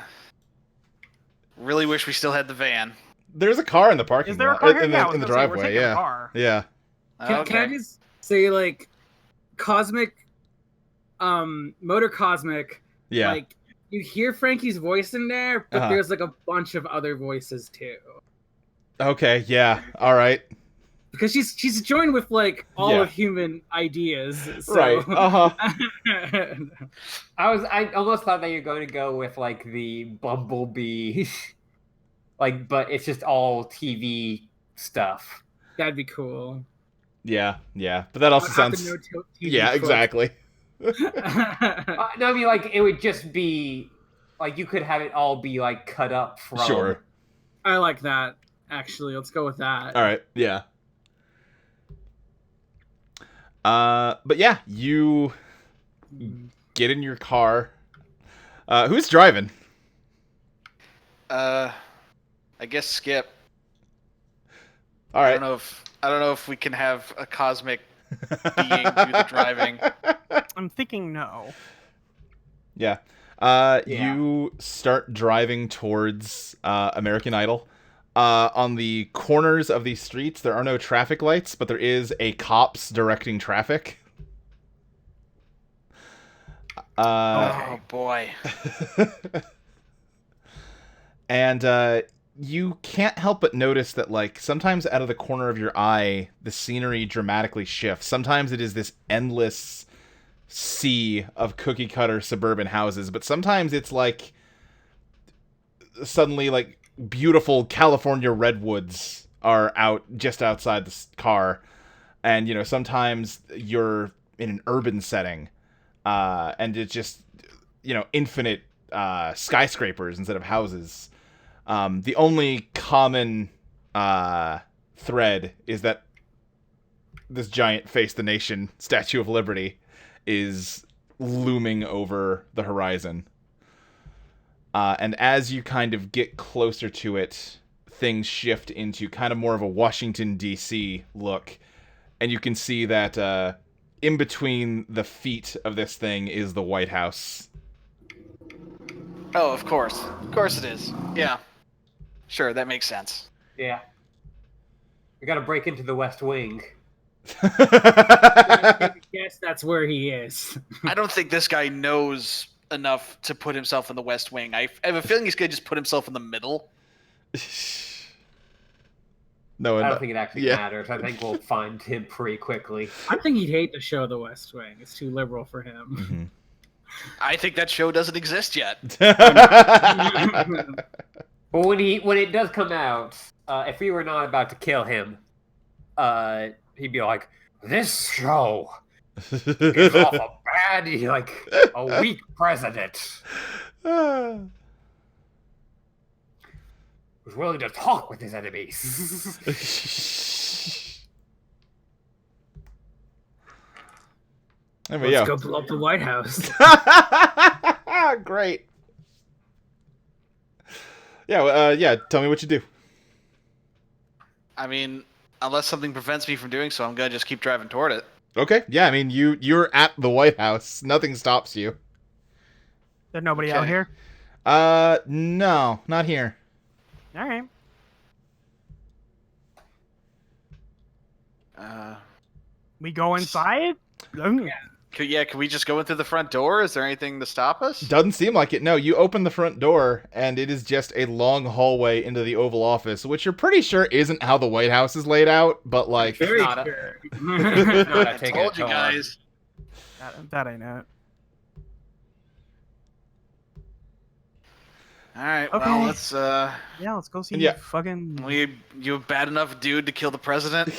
Really wish we still had the van. There's a car in the parking Is there a lot. car here? In Yeah, I the, was in the gonna say, we're driveway, taking a yeah. car. Yeah. Can I just say, like, cosmic, motor cosmic, Yeah. like, you hear Frankie's voice in there, but Uh-huh. there's, like, a bunch of other voices, too. Okay, yeah. All right. Because she's joined with, like, all Yeah. of human ideas, so... Right. Uh-huh. I almost thought that you're going to go with like the Bumblebee, like, but it's just all TV stuff. That'd be cool. Yeah, yeah. But that also I'd have to sounds... know TV Yeah, folks. exactly. No, I mean like it would just be like you could have it all be like cut up from. Sure. I like that, actually. Let's go with that. All right. Yeah. But yeah, you get in your car. Who's driving? I guess skip. All I right. don't know if we can have a cosmic being do the driving. I'm thinking no. Yeah. Yeah. You start driving towards American Idol. On the corners of these streets, there are no traffic lights, but there is a cops directing traffic. Oh boy. And you can't help but notice that, like, sometimes out of the corner of your eye, the scenery dramatically shifts. Sometimes it is this endless sea of cookie cutter suburban houses, but sometimes it's like suddenly like beautiful California redwoods are out just outside the car, and you know sometimes you're in an urban setting, and it's just infinite skyscrapers instead of houses. The only common thread is that this giant Face the Nation Statue of Liberty is looming over the horizon. And as you kind of get closer to it, things shift into kind of more of a Washington, D.C. look. And you can see that in between the feet of this thing is the White House. Oh, of course. Of course it is. Yeah. Sure, that makes sense. Yeah. We gotta break into the West Wing. Yes, that's where he is. I don't think this guy knows enough to put himself in the West Wing. I have a feeling he's going to just put himself in the middle. No, I don't think it actually yeah. matters. I think we'll find him pretty quickly. I think he'd hate to show the West Wing. It's too liberal for him. Mm-hmm. I think that show doesn't exist yet. But when it does come out, if we were not about to kill him, he'd be like, "This show gives off a bad, like a weak president who's willing to talk with his enemies." There we Let's go. go blow up the White House. Great. Yeah, tell me what you do. I mean, unless something prevents me from doing so, I'm going to just keep driving toward it. Okay, yeah, I mean, you're at the White House. Nothing stops you. There's nobody out Okay. here. No, not here. All right. We go inside. Can we just go in through the front door? Is there anything to stop us? Doesn't seem like it. No, you open the front door, and it is just a long hallway into the Oval Office, which you're pretty sure isn't how the White House is laid out, but like... Very Not a- sure. Not I taking told it you to guys. That I know. All right, Okay. well, let's Yeah, let's go see. Yeah. Fucking. you a bad enough dude to kill the president?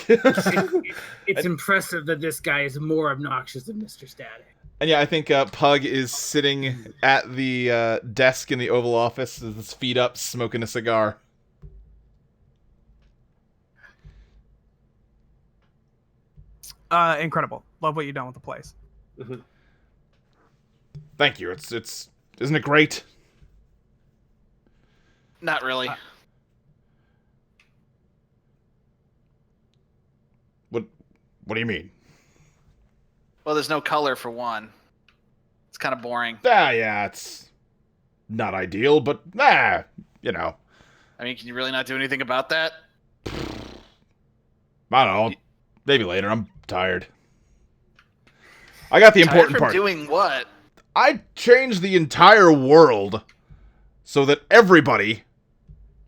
It's impressive that this guy is more obnoxious than Mr. Static. And yeah, I think Pug is sitting at the desk in the Oval Office with his feet up, smoking a cigar. Incredible. Love what you've done with the place. Thank you. It's isn't it great? Not really. What do you mean? Well, there's no color for one. It's kind of boring. Yeah, it's not ideal, but you know. I mean, can you really not do anything about that? I don't know. Maybe later. I'm tired. I got the important Tired part. from doing what? I changed the entire world so that everybody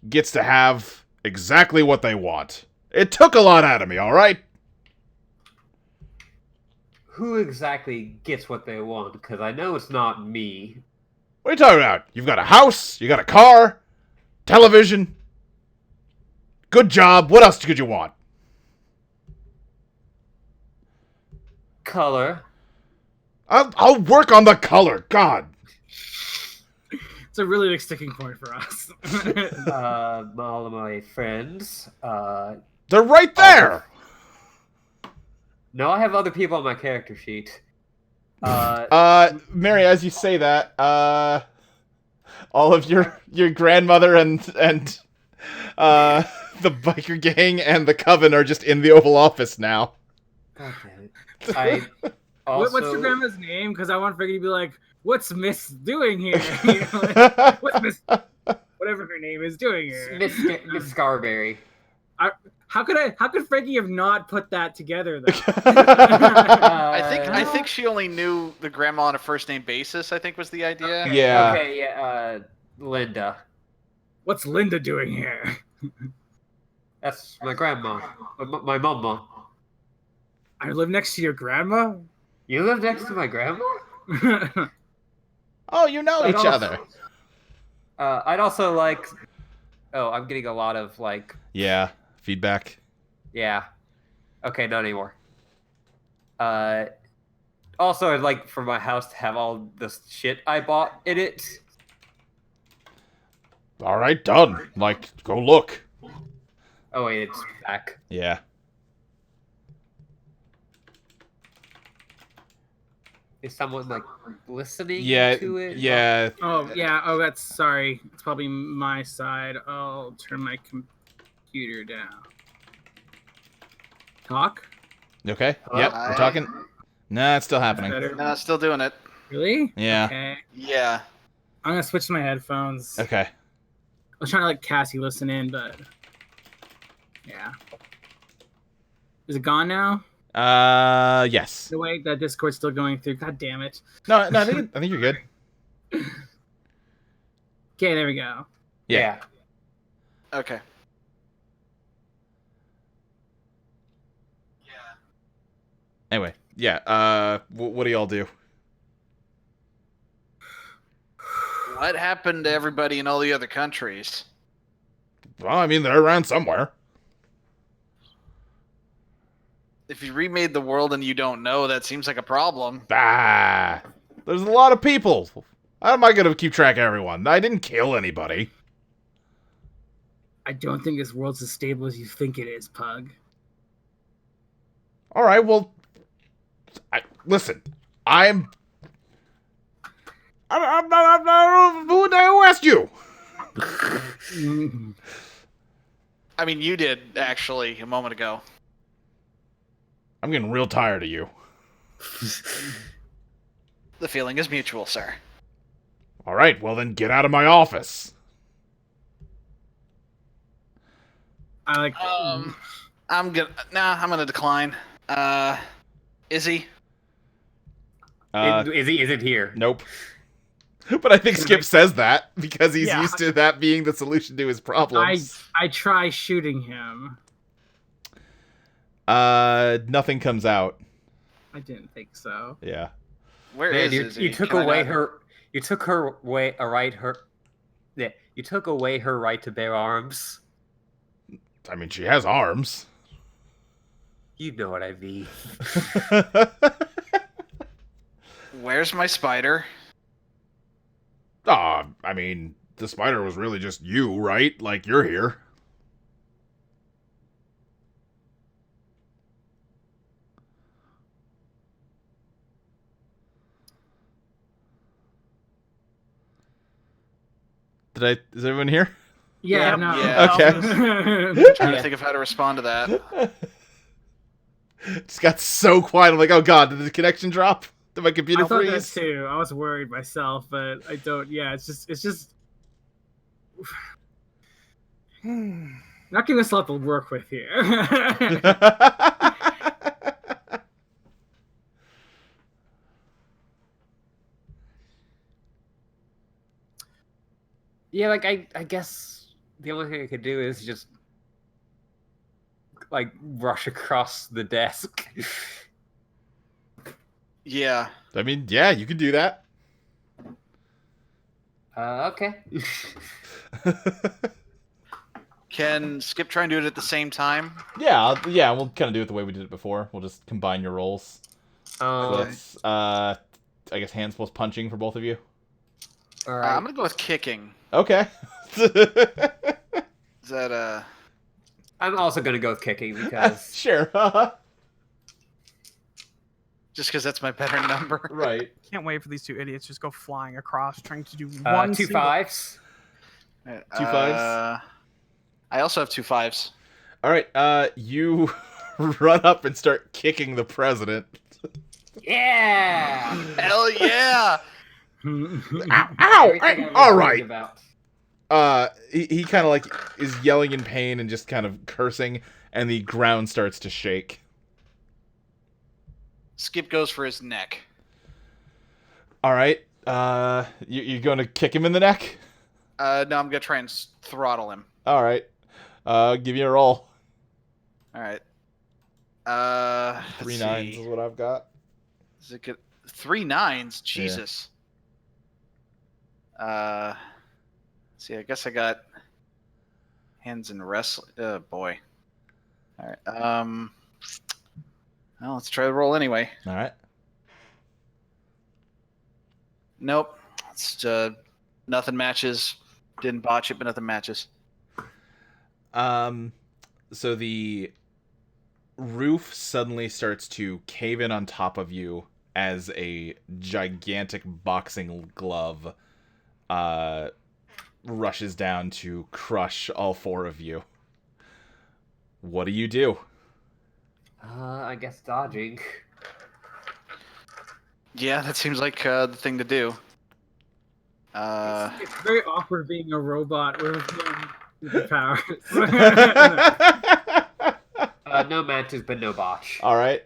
gets to have exactly what they want. It took a lot out of me, all right? Who exactly gets what they want? Because I know it's not me. What are you talking about? You've got a house, you got a car, television. Good job. What else could you want? Color. I'll work on the color. God. It's a really big sticking point for us. All of my friends. They're right there. No, I have other people on my character sheet. Mary, as you say that, all of your grandmother and the biker gang and the coven are just in the Oval Office now. God damn it. I also... What's your grandma's name? Because I want Frankie to be like, "What's Miss doing here?" You know, like, what's Miss, whatever her name is, doing here? Miss Scarberry. How could Frankie have not put that together though? I think she only knew the grandma on a first name basis. I think was the idea. Yeah. Okay, yeah. Linda. What's Linda doing here? That's my grandma. My mama. I live next to your grandma. You live next to my grandma? Oh, you know each other. I'd also like... Oh, I'm getting a lot of, like... Yeah, feedback. Yeah. Okay, not anymore. Also, I'd like for my house to have all this shit I bought in it. All right, done. Like, go look. Oh, wait, it's back. Yeah. Is someone, like, listening Yeah, to it? yeah. Oh yeah. Oh, that's sorry. It's probably my side. I'll turn my computer down. Talk. You okay? Hello? Yep, we're talking. Nah, it's still happening. Better. No, still doing it. Really? Yeah. Okay. Yeah. I'm gonna switch to my headphones. Okay. I was trying to like Cassie listen in, but yeah. Is it gone now? Yes. The way that Discord's still going through. God damn it. No, I think you're good. Okay, there we go. Yeah. Okay. Anyway, yeah. What do y'all do? What happened to everybody in all the other countries? Well, I mean, they're around somewhere. If you remade the world and you don't know, that seems like a problem. Ah, there's a lot of people. How am I gonna keep track of everyone? I didn't kill anybody. I don't think this world's as stable as you think it is, Pug. All right, well, listen. I'm not. Who asked you? I mean, you did, actually, a moment ago. I'm getting real tired of you. The feeling is mutual, sir. All right, well then get out of my office. I like. I'm gonna decline. Izzy? Is it here? Nope. But I think Skip says that because he's Yeah. used to that being the solution to his problems. I try shooting him. Nothing comes out. I didn't think so. Yeah. Where Man, is you, Izzy? you took Can I away not- her. You took her way a right her. Yeah, you took away her right to bear arms. I mean, she has arms. You know what I mean. Where's my spider? I mean, the spider was really just you, right? Like, you're here. Is everyone here? Yeah, Yep. no. Yeah. Okay. Trying Yeah. to think of how to respond to that. Just got so quiet. I'm like, oh god, did the connection drop? Did my computer I thought that freeze? too. I was worried myself, but I don't. Yeah, it's just. Not giving us a lot to work with here. Yeah, like I guess the only thing I could do is just like rush across the desk. Yeah. I mean, yeah, you can do that. Okay. Can Skip try and do it at the same time? Yeah, we'll kind of do it the way we did it before. We'll just combine your rolls. So Um, that's, I guess hands plus punching for both of you. all I'm right. gonna go with kicking. Okay. Is that I'm also gonna go with kicking because Sure. Just because that's my better number. Right. Can't wait for these two idiots just go flying across, trying to do Two one single- fives. 2 5s. I also have 2 5s. All right. You run up and start kicking the president. Yeah. Hell yeah! Ow! Everything I was All worried right. about. He kind of like is yelling in pain and just kind of cursing, and the ground starts to shake. Skip goes for his neck. All right. You're going to kick him in the neck? No, I'm gonna try and throttle him. All right. Give you a roll. All right. 3 9s is what I've got. Is it good? 3 9s. Jesus. See, I guess I got hands in wrestling. Oh boy. All right. Well, let's try to roll anyway. All right. Nope. It's nothing matches. Didn't botch it, but nothing matches. So the roof suddenly starts to cave in on top of you as a gigantic boxing glove rushes down to crush all 4 of you. What do you do? I guess dodging. Yeah, that seems like the thing to do. It's very awkward being a robot with powers. No matches, but no botch. All right.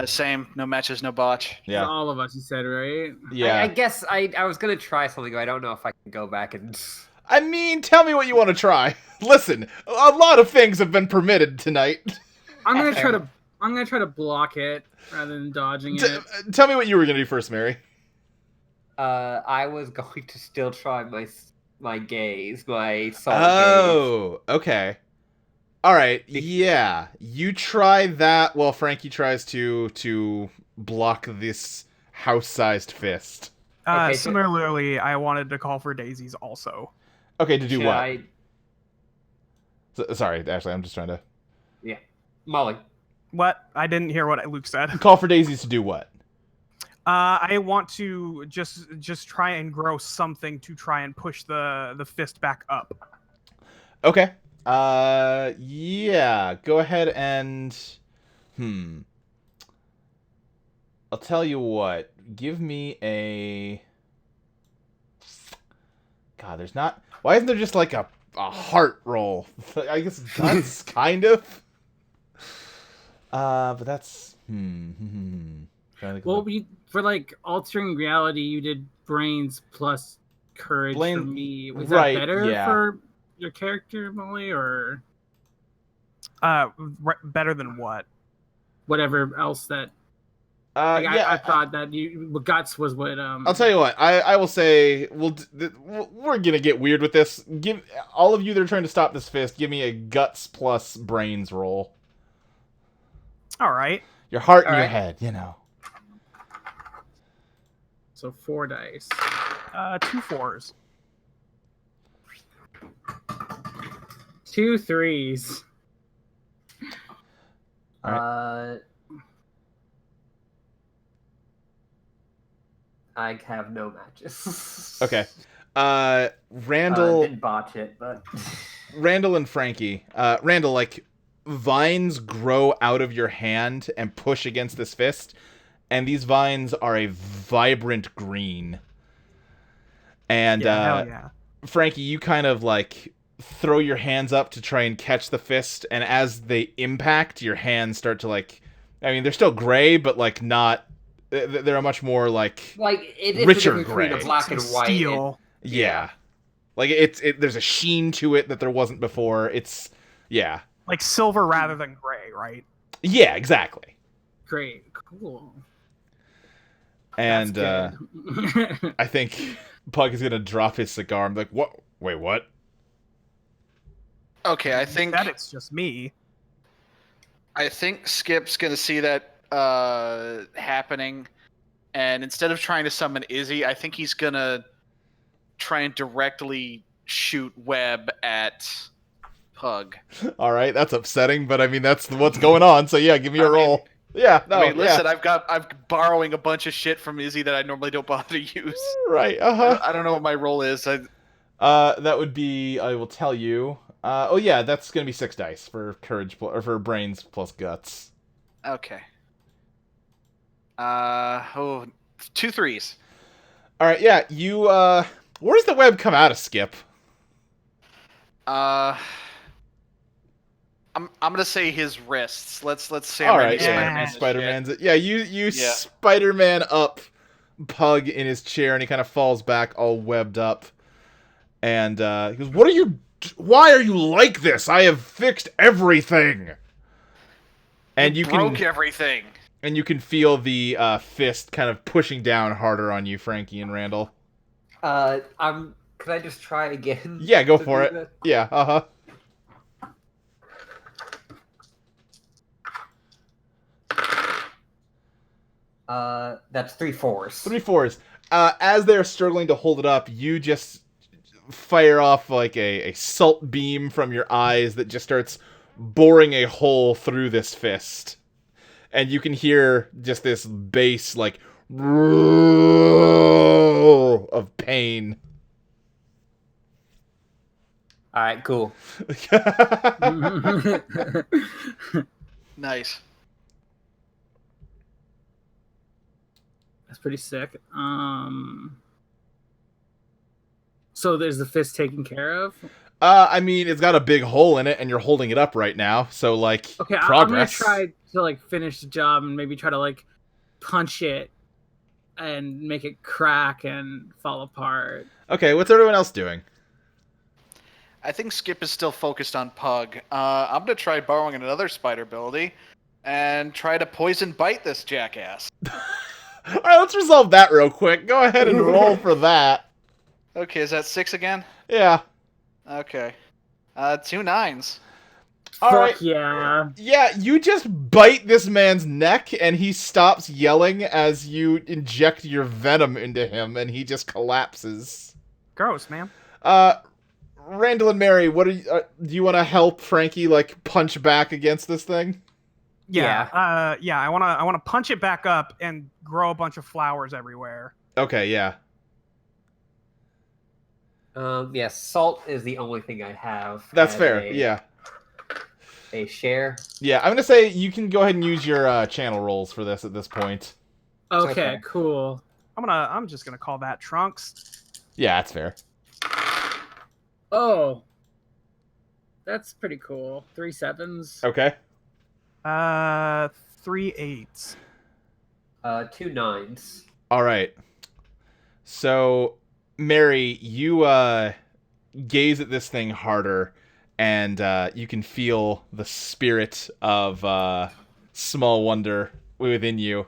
Same. No matches, no botch. Yeah. All of us, you said, right? Yeah. I guess I was gonna try something, but I don't know if I can go back and. I mean, tell me what you want to try. Listen, a lot of things have been permitted tonight. I'm gonna try to block it rather than dodging it. Tell me what you were gonna do first, Mary. I was going to still try my gaze, my soul Oh, okay. All right. Yeah, you try that while Frankie tries to block this house-sized fist. Okay, so- Similarly, I wanted to call for daisies also. Okay, to do Should what? I... Sorry, Ashley. I'm just trying to Molly. What? I didn't hear what Luke said. call for daisies to do what? I want to just try and grow something to try and push the fist back up. Okay. Yeah. Go ahead and. I'll tell you what. Give me a. God, there's not. Why isn't there just like a heart roll? I guess guts, kind of. But that's. Trying to think Well, of for like altering reality, you did brains plus courage for Blaine- me. Was right, that better yeah. for your character, Molly, or Better than what? whatever else that? Like, yeah. I thought that guts was what. I'll tell you what. I will say we're gonna get weird with this. Give all of you that are trying to stop this fist. Give me a guts plus brains roll. All right. Your heart All and your right. head. You know. So 4 dice. 2 4s. 2 3s. I have no matches. Okay. Randall. Didn't botch it, but Randall and Frankie. Randall, like vines grow out of your hand and push against this fist, and these vines are a vibrant green. And Hell yeah. Frankie, you kind of like throw your hands up to try and catch the fist, and as they impact, your hands start to like. I mean, they're still gray, but like not. They're a much more like it is richer the difference between gray. a black and white. Steel. yeah. Like there's a sheen to it that there wasn't before. It's yeah. Like silver rather than gray, right? Yeah, exactly. Great, cool. And That's good. I think Pug is gonna drop his cigar. I'm like, what? Wait, what? Okay, I think That it's just me. Skip's gonna see that happening, and instead of trying to summon Izzy, I think he's gonna try and directly shoot Webb at Pug. All right, that's upsetting, but I mean that's what's going on. So yeah, give me a roll. Yeah, no, I mean, listen, yeah. I'm borrowing a bunch of shit from Izzy that I normally don't bother to use. Right. Uh-huh. I don't know what my role is. That would be. I will tell you. Oh yeah, that's gonna be 6 dice for courage or for brains plus guts. Okay. 2 3s. All right. Yeah. You. Where does the web come out of, Skip? I'm gonna say his wrists. Let's say All I'm right. Randy Yeah. Spider-Man. this shit. Spider-Man's. Yeah. You Yeah. Spider-Man up Pug in his chair, and he kind of falls back, all webbed up, and he goes, "What are you? Why are you like this? I have fixed everything." And you broke everything. And you can feel the fist kind of pushing down harder on you, Frankie and Randall. Could I just try again? Yeah, go to for do it. that? Yeah, uh-huh. That's 3 4s. 3 4s. As they're struggling to hold it up, you just fire off like a salt beam from your eyes that just starts boring a hole through this fist. And you can hear just this bass, like, of pain. Alright, cool. Nice. That's pretty sick. So there's the fist taken care of? I mean, it's got a big hole in it, and you're holding it up right now, so, like, Okay, progress. I'm gonna try to, like, finish the job and maybe try to, like, punch it and make it crack and fall apart. Okay, what's everyone else doing? I think Skip is still focused on Pug. I'm gonna try borrowing another spider ability and try to poison bite this jackass. All right, let's resolve that real quick. Go ahead and roll for that. Okay, is that 6 again? Yeah. Okay. 2 9s. All Fuck right. yeah. Yeah, you just bite this man's neck, and he stops yelling as you inject your venom into him, and he just collapses. Gross, man. Randall and Mary, what are you, do you want to help Frankie, like, punch back against this thing? Yeah. I wanna punch it back up and grow a bunch of flowers everywhere. Okay, yeah. Yeah, salt is the only thing I have. That's as fair, yeah. A share. Yeah, I'm gonna say you can go ahead and use your channel rolls for this at this point. Okay, cool. I'm just gonna call that Trunks. Yeah, that's fair. Oh. That's pretty cool. 3 7s. Okay. 3 8s. 2 9s. All right. So, Mary, you gaze at this thing harder, and you can feel the spirit of Small Wonder within you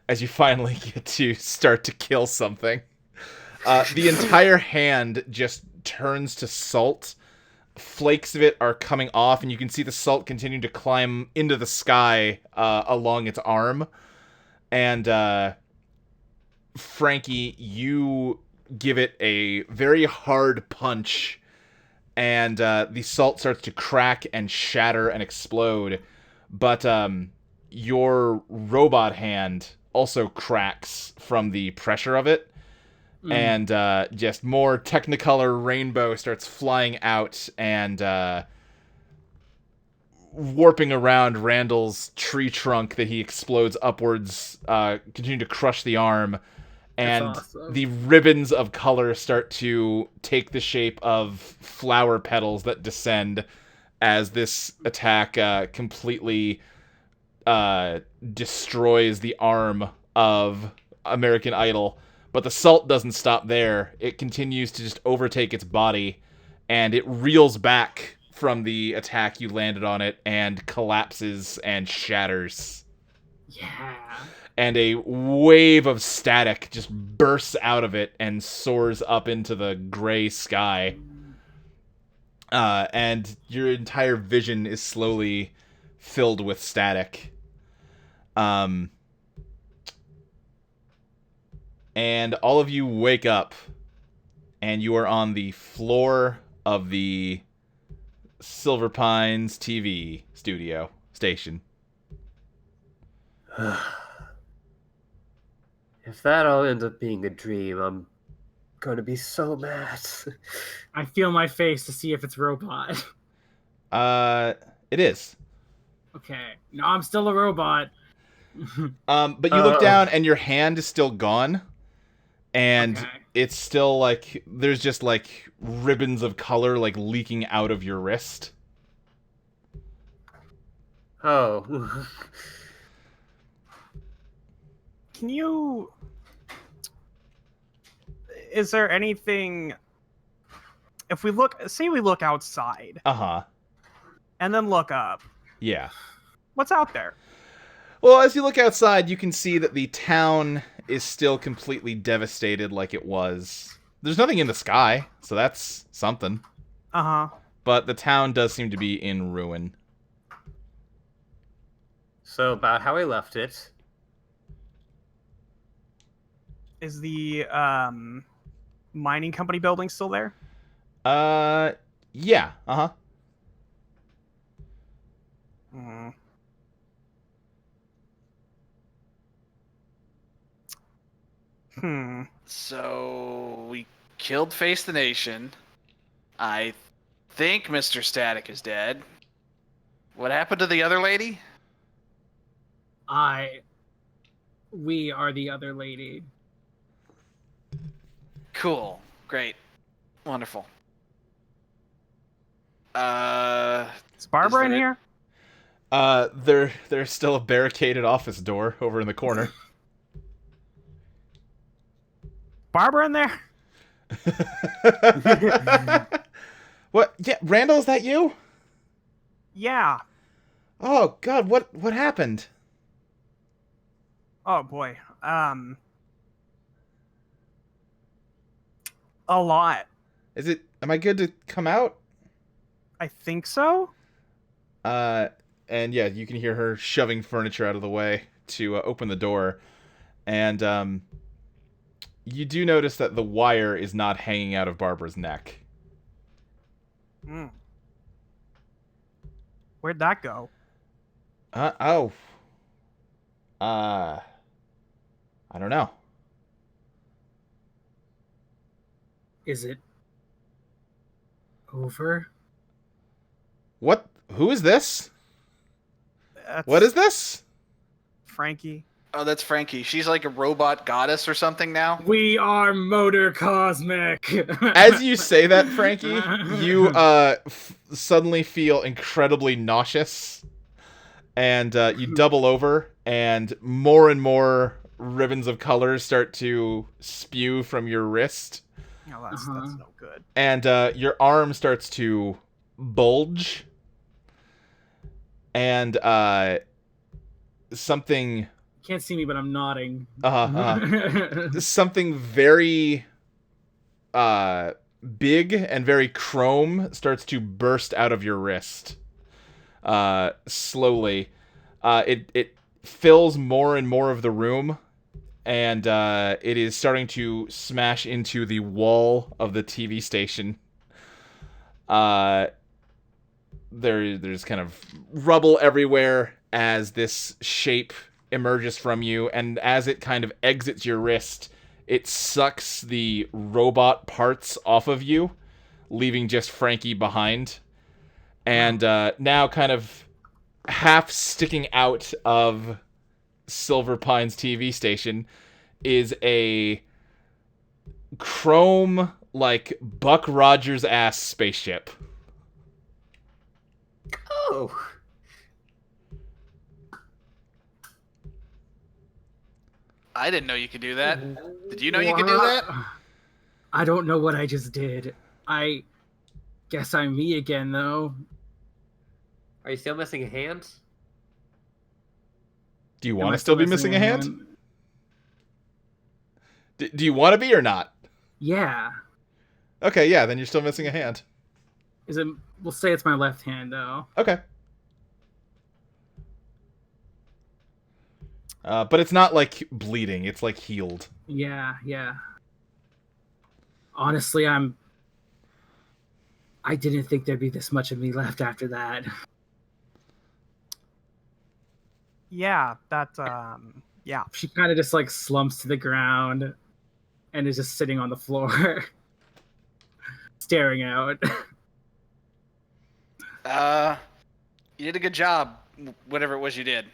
as you finally get to start to kill something. The entire hand just turns to salt. Flakes of it are coming off, and you can see the salt continuing to climb into the sky along its arm. And Frankie, you give it a very hard punch, and the salt starts to crack and shatter and explode. But your robot hand also cracks from the pressure of it. And just more Technicolor rainbow starts flying out and warping around Randall's tree trunk that he explodes upwards, continuing to crush the arm. And awesome. the ribbons of color start to take the shape of flower petals that descend as this attack completely destroys the arm of American Idol. But the salt doesn't stop there. It continues to just overtake its body, and it reels back from the attack you landed on it and collapses and shatters. Yeah. And a wave of static just bursts out of it and soars up into the gray sky. And your entire vision is slowly filled with static. And all of you wake up, and you are on the floor of the Silver Pines TV studio station. If that all ends up being a dream, I'm going to be so mad. I feel my face to see if it's robot. It is. Okay. No, I'm still a robot. But you look down and your hand is still gone. And Okay. it's still like there's just like ribbons of color like leaking out of your wrist. Oh. Can you? Is there anything? If we look, say we look outside Uh-huh. and then look up, Yeah. what's out there? Well, as you look outside, you can see that the town is still completely devastated like it was. There's nothing in the sky, so that's something. Uh-huh. But the town does seem to be in ruin. So about how I left it. Is the mining company building still there? Yeah. Uh-huh. Hmm. Hmm. So we killed Face the Nation. I think Mr. Static is dead. What happened to the other lady? We are the other lady. Cool. Great. Wonderful. Is Barbara in there- here? There's still a barricaded office door over in the corner. Barbara in there? What? Yeah, Randall, is that you? Yeah. Oh God, what happened? Oh boy. A lot. Is it? Am I good to come out? I think so. And yeah, you can hear her shoving furniture out of the way to open the door, and you do notice that the wire is not hanging out of Barbara's neck. Hmm. Where'd that go? Oh. I don't know. Is it over? What? Who is this? That's What is this? Frankie? Oh, that's Frankie. She's like a robot goddess or something now. We are Motor Cosmic. As you say that, Frankie, you suddenly feel incredibly nauseous, and you double over, and more ribbons of color start to spew from your wrist, No, that's Uh-huh. no good. and your arm starts to bulge, and something Can't see me, but I'm nodding. something very big and very chrome starts to burst out of your wrist slowly. It fills more and more of the room, and it is starting to smash into the wall of the TV station. There's kind of rubble everywhere as this shape emerges from you, and as it kind of exits your wrist, it sucks the robot parts off of you, leaving just Frankie behind. And now kind of half sticking out of Silver Pines TV station is a chrome, like, Buck Rogers ass spaceship. Oh. I didn't know you could do that. Did you know you could do that? I don't know what I just did. I guess I'm me again, though. Are you still missing a hand? Do you Am want I to still be missing a hand? hand? Do you want to be or not? Yeah. Okay, yeah, then you're still missing a hand. Is it? We'll say it's my left hand, though. Okay. But it's not, like, bleeding. It's, like, healed. Yeah, yeah. Honestly, I'm I didn't think there'd be this much of me left after that. Yeah, that yeah. She kind of just like slumps to the ground and is just sitting on the floor, staring out. You did a good job, whatever it was you did.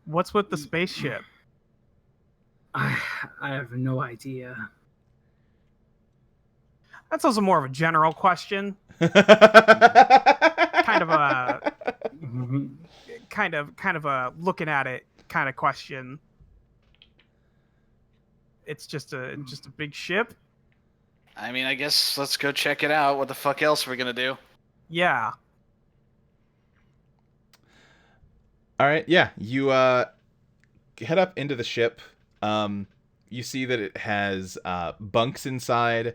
What's with the spaceship? I have no idea. That's also more of a general question. Kind of a kind of a looking at it kind of question. It's just a big ship. I mean, I guess let's go check it out. What the fuck else are we gonna do? Yeah. All right, yeah. You head up into the ship. You see that it has bunks inside,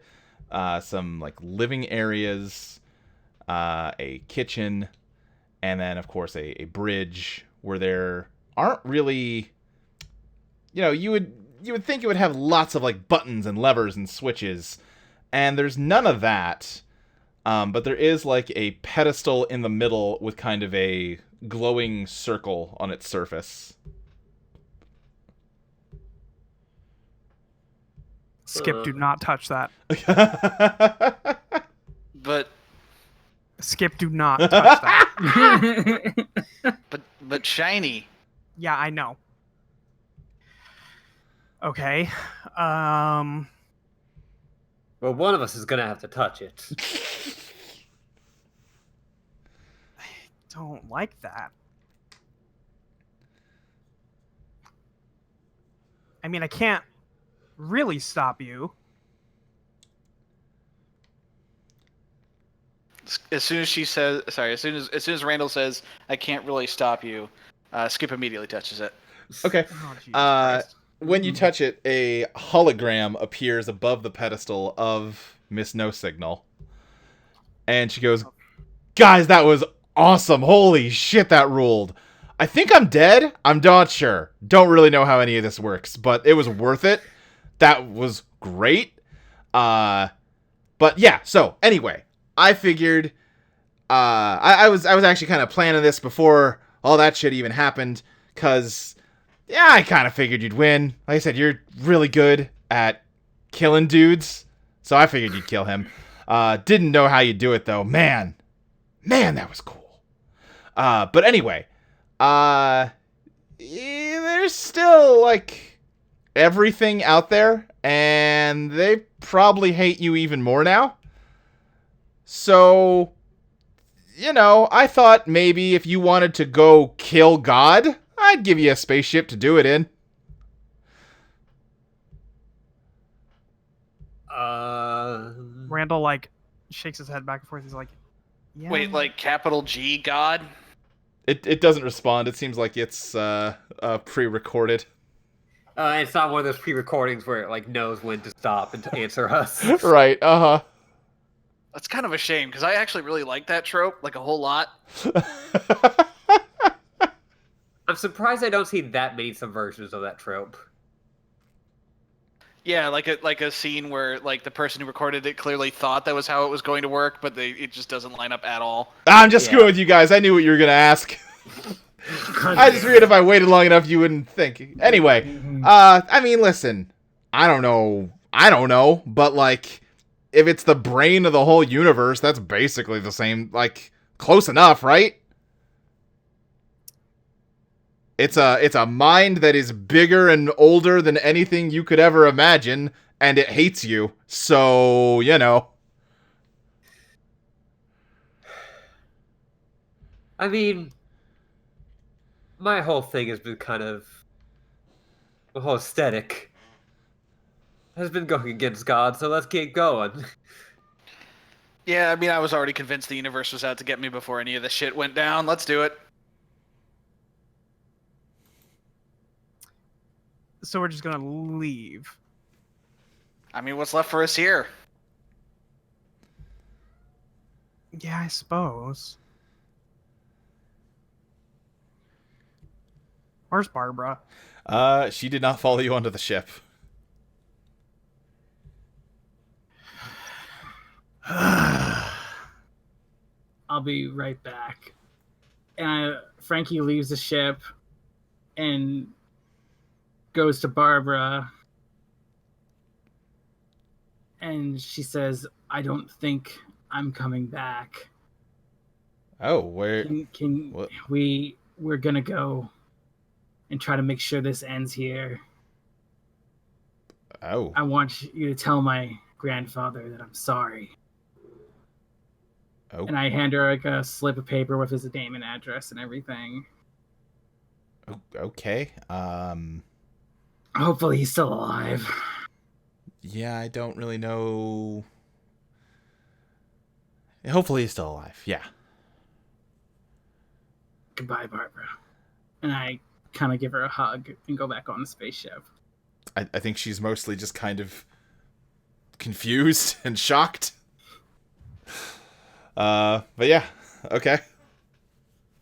some like living areas, a kitchen, and then of course a bridge where there aren't really, you would think it would have lots of like buttons and levers and switches, and there's none of that. But there is like a pedestal in the middle with kind of a glowing circle on its surface. Skip, do not touch that. But Skip, do not touch that. but shiny. Yeah, I know. Okay. Well, one of us is gonna have to touch it. Don't like that. I mean, I can't really stop you. As soon as she says, sorry, as soon as Randall says, "I can't really stop you," Skip immediately touches it. Okay. Oh, Jesus Christ. When you touch it, a hologram appears above the pedestal of Miss No Signal. And she goes, "Guys, that was awesome. Holy shit, that ruled. I think I'm dead. I'm not sure. Don't really know how any of this works, but it was worth it. That was great." But yeah, so anyway, I figured I was actually kind of planning this before all that shit even happened, cuz yeah, I kind of figured you'd win. Like I said, you're really good at killing dudes, so I figured you'd kill him. Didn't know how you'd do it though. Man, that was cool. But anyway, there's still like everything out there, and they probably hate you even more now. So, I thought maybe if you wanted to go kill God, I'd give you a spaceship to do it in. Randall, like, shakes his head back and forth. He's like, yeah. Wait, like capital G God? It doesn't respond. It seems like it's pre-recorded. It's not one of those pre-recordings where it like knows when to stop and to answer us. Right, uh-huh. That's kind of a shame, because I actually really like that trope, like a whole lot. I'm surprised I don't see that many subversions of that trope. Yeah, like a scene where like the person who recorded it clearly thought that was how it was going to work, but it just doesn't line up at all. I'm just screwing with you guys. I knew what you were going to ask. I just figured if I waited long enough, you wouldn't think. Anyway, I mean, listen, I don't know, but like, if it's the brain of the whole universe, that's basically the same, like, close enough, right? It's a mind that is bigger and older than anything you could ever imagine, and it hates you, so, I mean, my whole thing has been the whole aesthetic has been going against God, so let's get going. Yeah, I mean, I was already convinced the universe was out to get me before any of this shit went down. Let's do it. So we're just gonna leave. I mean, what's left for us here? Yeah, I suppose. Where's Barbara? She did not follow you onto the ship. I'll be right back. And Frankie leaves the ship and goes to Barbara. And she says, I don't think I'm coming back. Oh, where? Can What? we're gonna go and try to make sure this ends here. Oh, I want you to tell my grandfather that I'm sorry. oh, And I hand her like a slip of paper with his name and address and everything. okay. Hopefully he's still alive. Yeah, I don't really know. Hopefully he's still alive. Yeah. Goodbye, Barbara. And I kind of give her a hug and go back on the spaceship. I think she's mostly just kind of confused and shocked. But yeah, okay.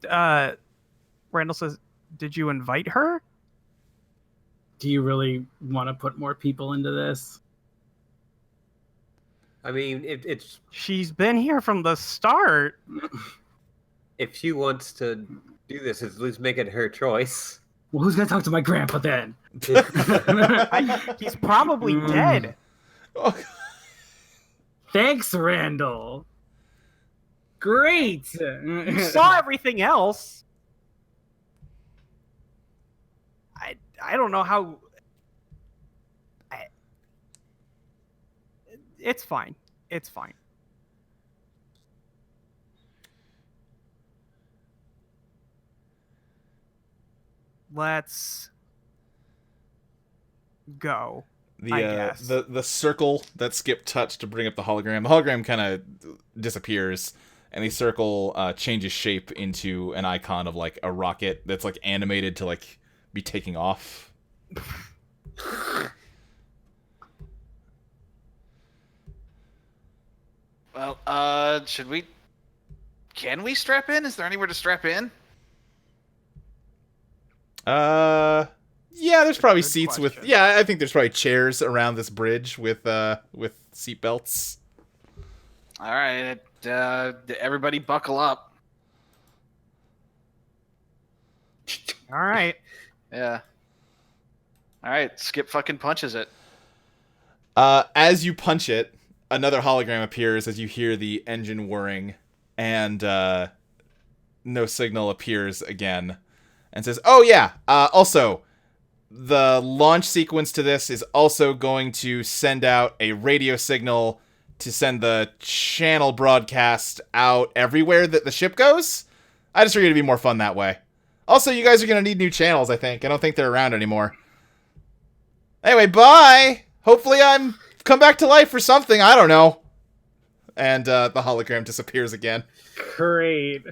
Randall says, "Did you invite her?" Do you really want to put more people into this? I mean, it's She's been here from the start. if she wants to do this, at least make it her choice. Well, who's gonna talk to my grandpa then? He's probably Mm. dead. Thanks, Randall. Great. You saw everything else. I don't know how. It's fine. It's fine. Let's go. I guess. The circle that Skip touched to bring up the hologram kind of disappears, and the circle changes shape into an icon of like a rocket that's like animated to like be taking off. Well, can we strap in? Is there anywhere to strap in? Yeah, there's probably Good seats question. with. Yeah, I think there's probably chairs around this bridge with seat belts. All right, everybody buckle up. All right. Yeah. All right, Skip fucking punches it. As you punch it, another hologram appears as you hear the engine whirring, and no signal appears again, and says, "Oh yeah, also, the launch sequence to this is also going to send out a radio signal to send the channel broadcast out everywhere that the ship goes. I just figured it'd be more fun that way. Also, you guys are going to need new channels, I think. I don't think they're around anymore. Anyway, bye! Hopefully I'm come back to life for something, I don't know." And the hologram disappears again. Great.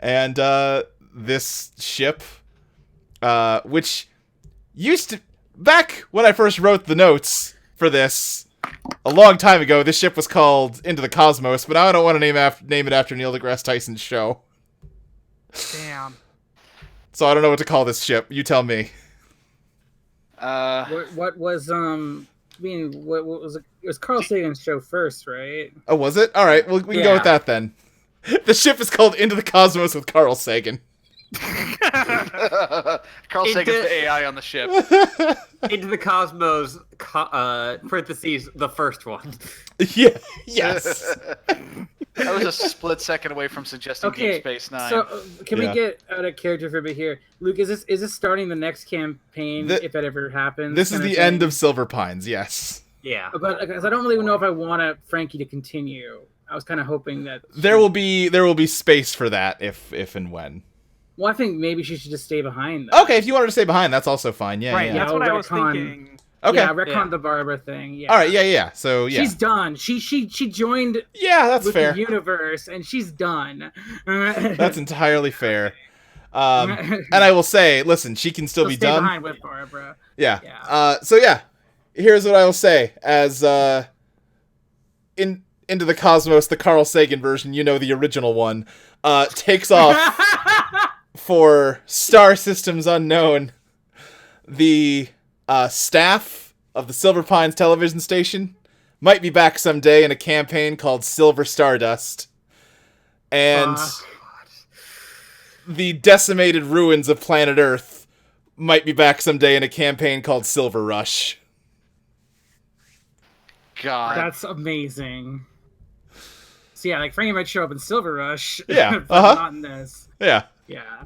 And this ship, which used to... Back when I first wrote the notes for this, a long time ago, this ship was called Into the Cosmos, but now I don't want to name it after Neil deGrasse Tyson's show. Damn. So I don't know what to call this ship. You tell me. What was what was it? It was Carl Sagan's show first, right? Oh, was it? All right, well, we can go with Yeah. that then. The ship is called Into the Cosmos with Carl Sagan. Carl Sagan's the AI on the ship. Into the Cosmos, parentheses, the first one. Yeah. Yes. I was a split second away from suggesting Okay, Deep Space Nine. so can Yeah. we get out of character for a bit here, Luke? Is this starting the next campaign if that ever happens? This is kinda the thing? end of Silver Pines. Yes. Yeah. But because I don't really know if I want Frankie to continue. I was kind of hoping that There will be space for that if and when. Well, I think maybe she should just stay behind. Though. Okay, if you wanted to stay behind, that's also fine. Yeah. Right, Yeah. that's what I was retcon. thinking. Okay. Yeah, retcon Yeah. the Barbara thing. Yeah. All right. Yeah. So yeah. She's done. She joined Yeah, that's with fair. the universe, and she's done. That's entirely fair. And I will say, listen, she can still So be stay done. behind with Barbara. Yeah. Yeah. So yeah, here's what I will say as Into the Cosmos, the Carl Sagan version, you know, the original one, takes off for star systems unknown. The staff of the Silver Pines television station might be back someday in a campaign called Silver Stardust. And the decimated ruins of planet Earth might be back someday in a campaign called Silver Rush. God. That's amazing. So yeah, like Frankie might show up in Silver Rush. Yeah, but not in this. Yeah. Yeah.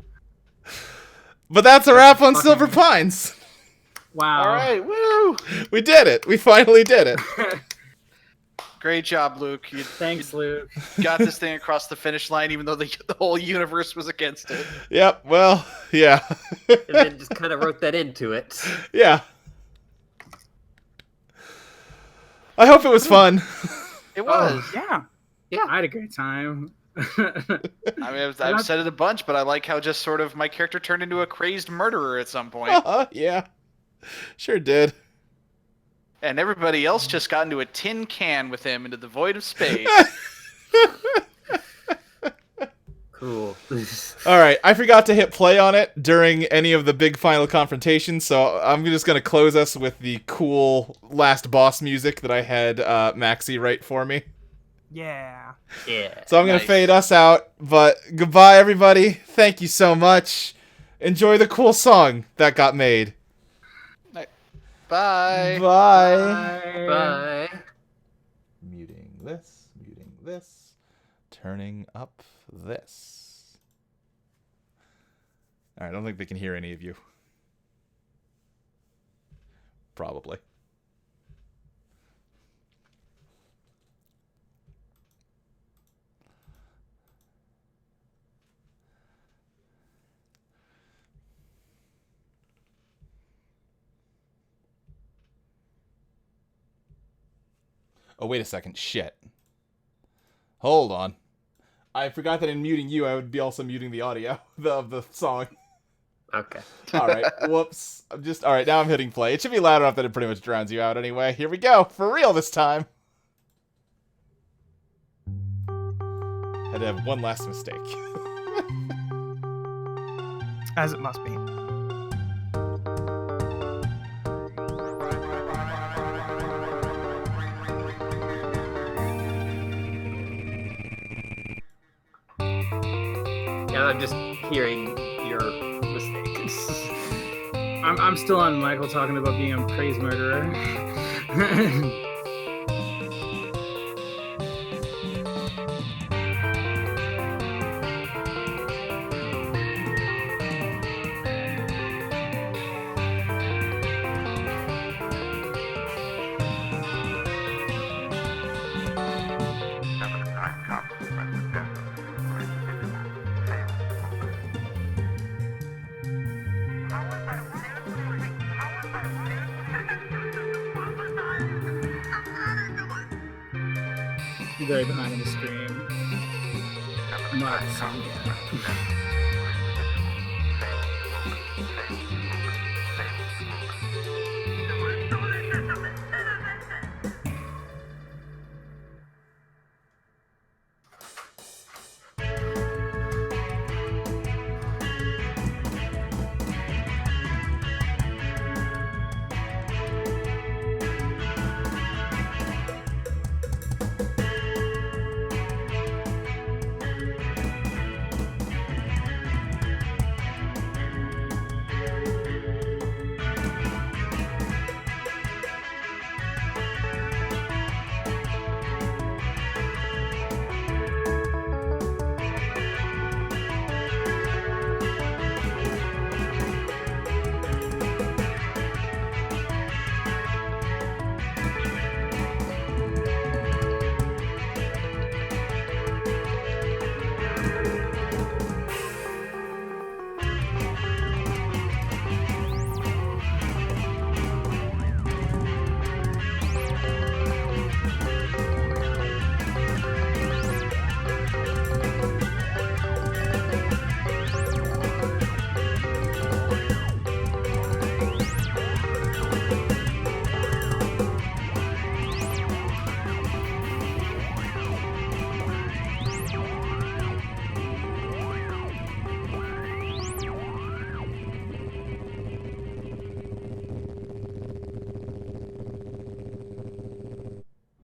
But that's a wrap on Silver Pines. Wow. All right, woo! We did it. We finally did it. Great job, Luke. Thanks, Luke. You got this thing across the finish line, even though the whole universe was against it. Yep, well, yeah. And then just kind of wrote that into it. Yeah. I hope it was fun. It was. Yeah. Yeah. I had a great time. I mean, I've said it a bunch, but I like how just sort of my character turned into a crazed murderer at some point. Yeah. Sure did. And everybody else just got into a tin can with him into the void of space. Cool. All right, I forgot to hit play on it during any of the big final confrontations, so I'm just going to close us with the cool last boss music that I had Maxie write for me. Yeah. Yeah. So I'm going to Nice. fade us out, but goodbye, everybody. Thank you so much. Enjoy the cool song that got made. Bye. Bye. Bye. Muting this, turning up this. Alright, I don't think they can hear any of you. Probably. Oh, wait a second. Shit. Hold on. I forgot that in muting you, I would be also muting the audio of the song. Okay. Alright, whoops. Alright, now I'm hitting play. It should be loud enough that it pretty much drowns you out anyway. Here we go. For real this time. Had to have one last mistake. As it must be. Now I'm just hearing your mistakes. I'm still on Michael talking about being a crazed murderer. Very behind on the stream. I'm not at the song yet.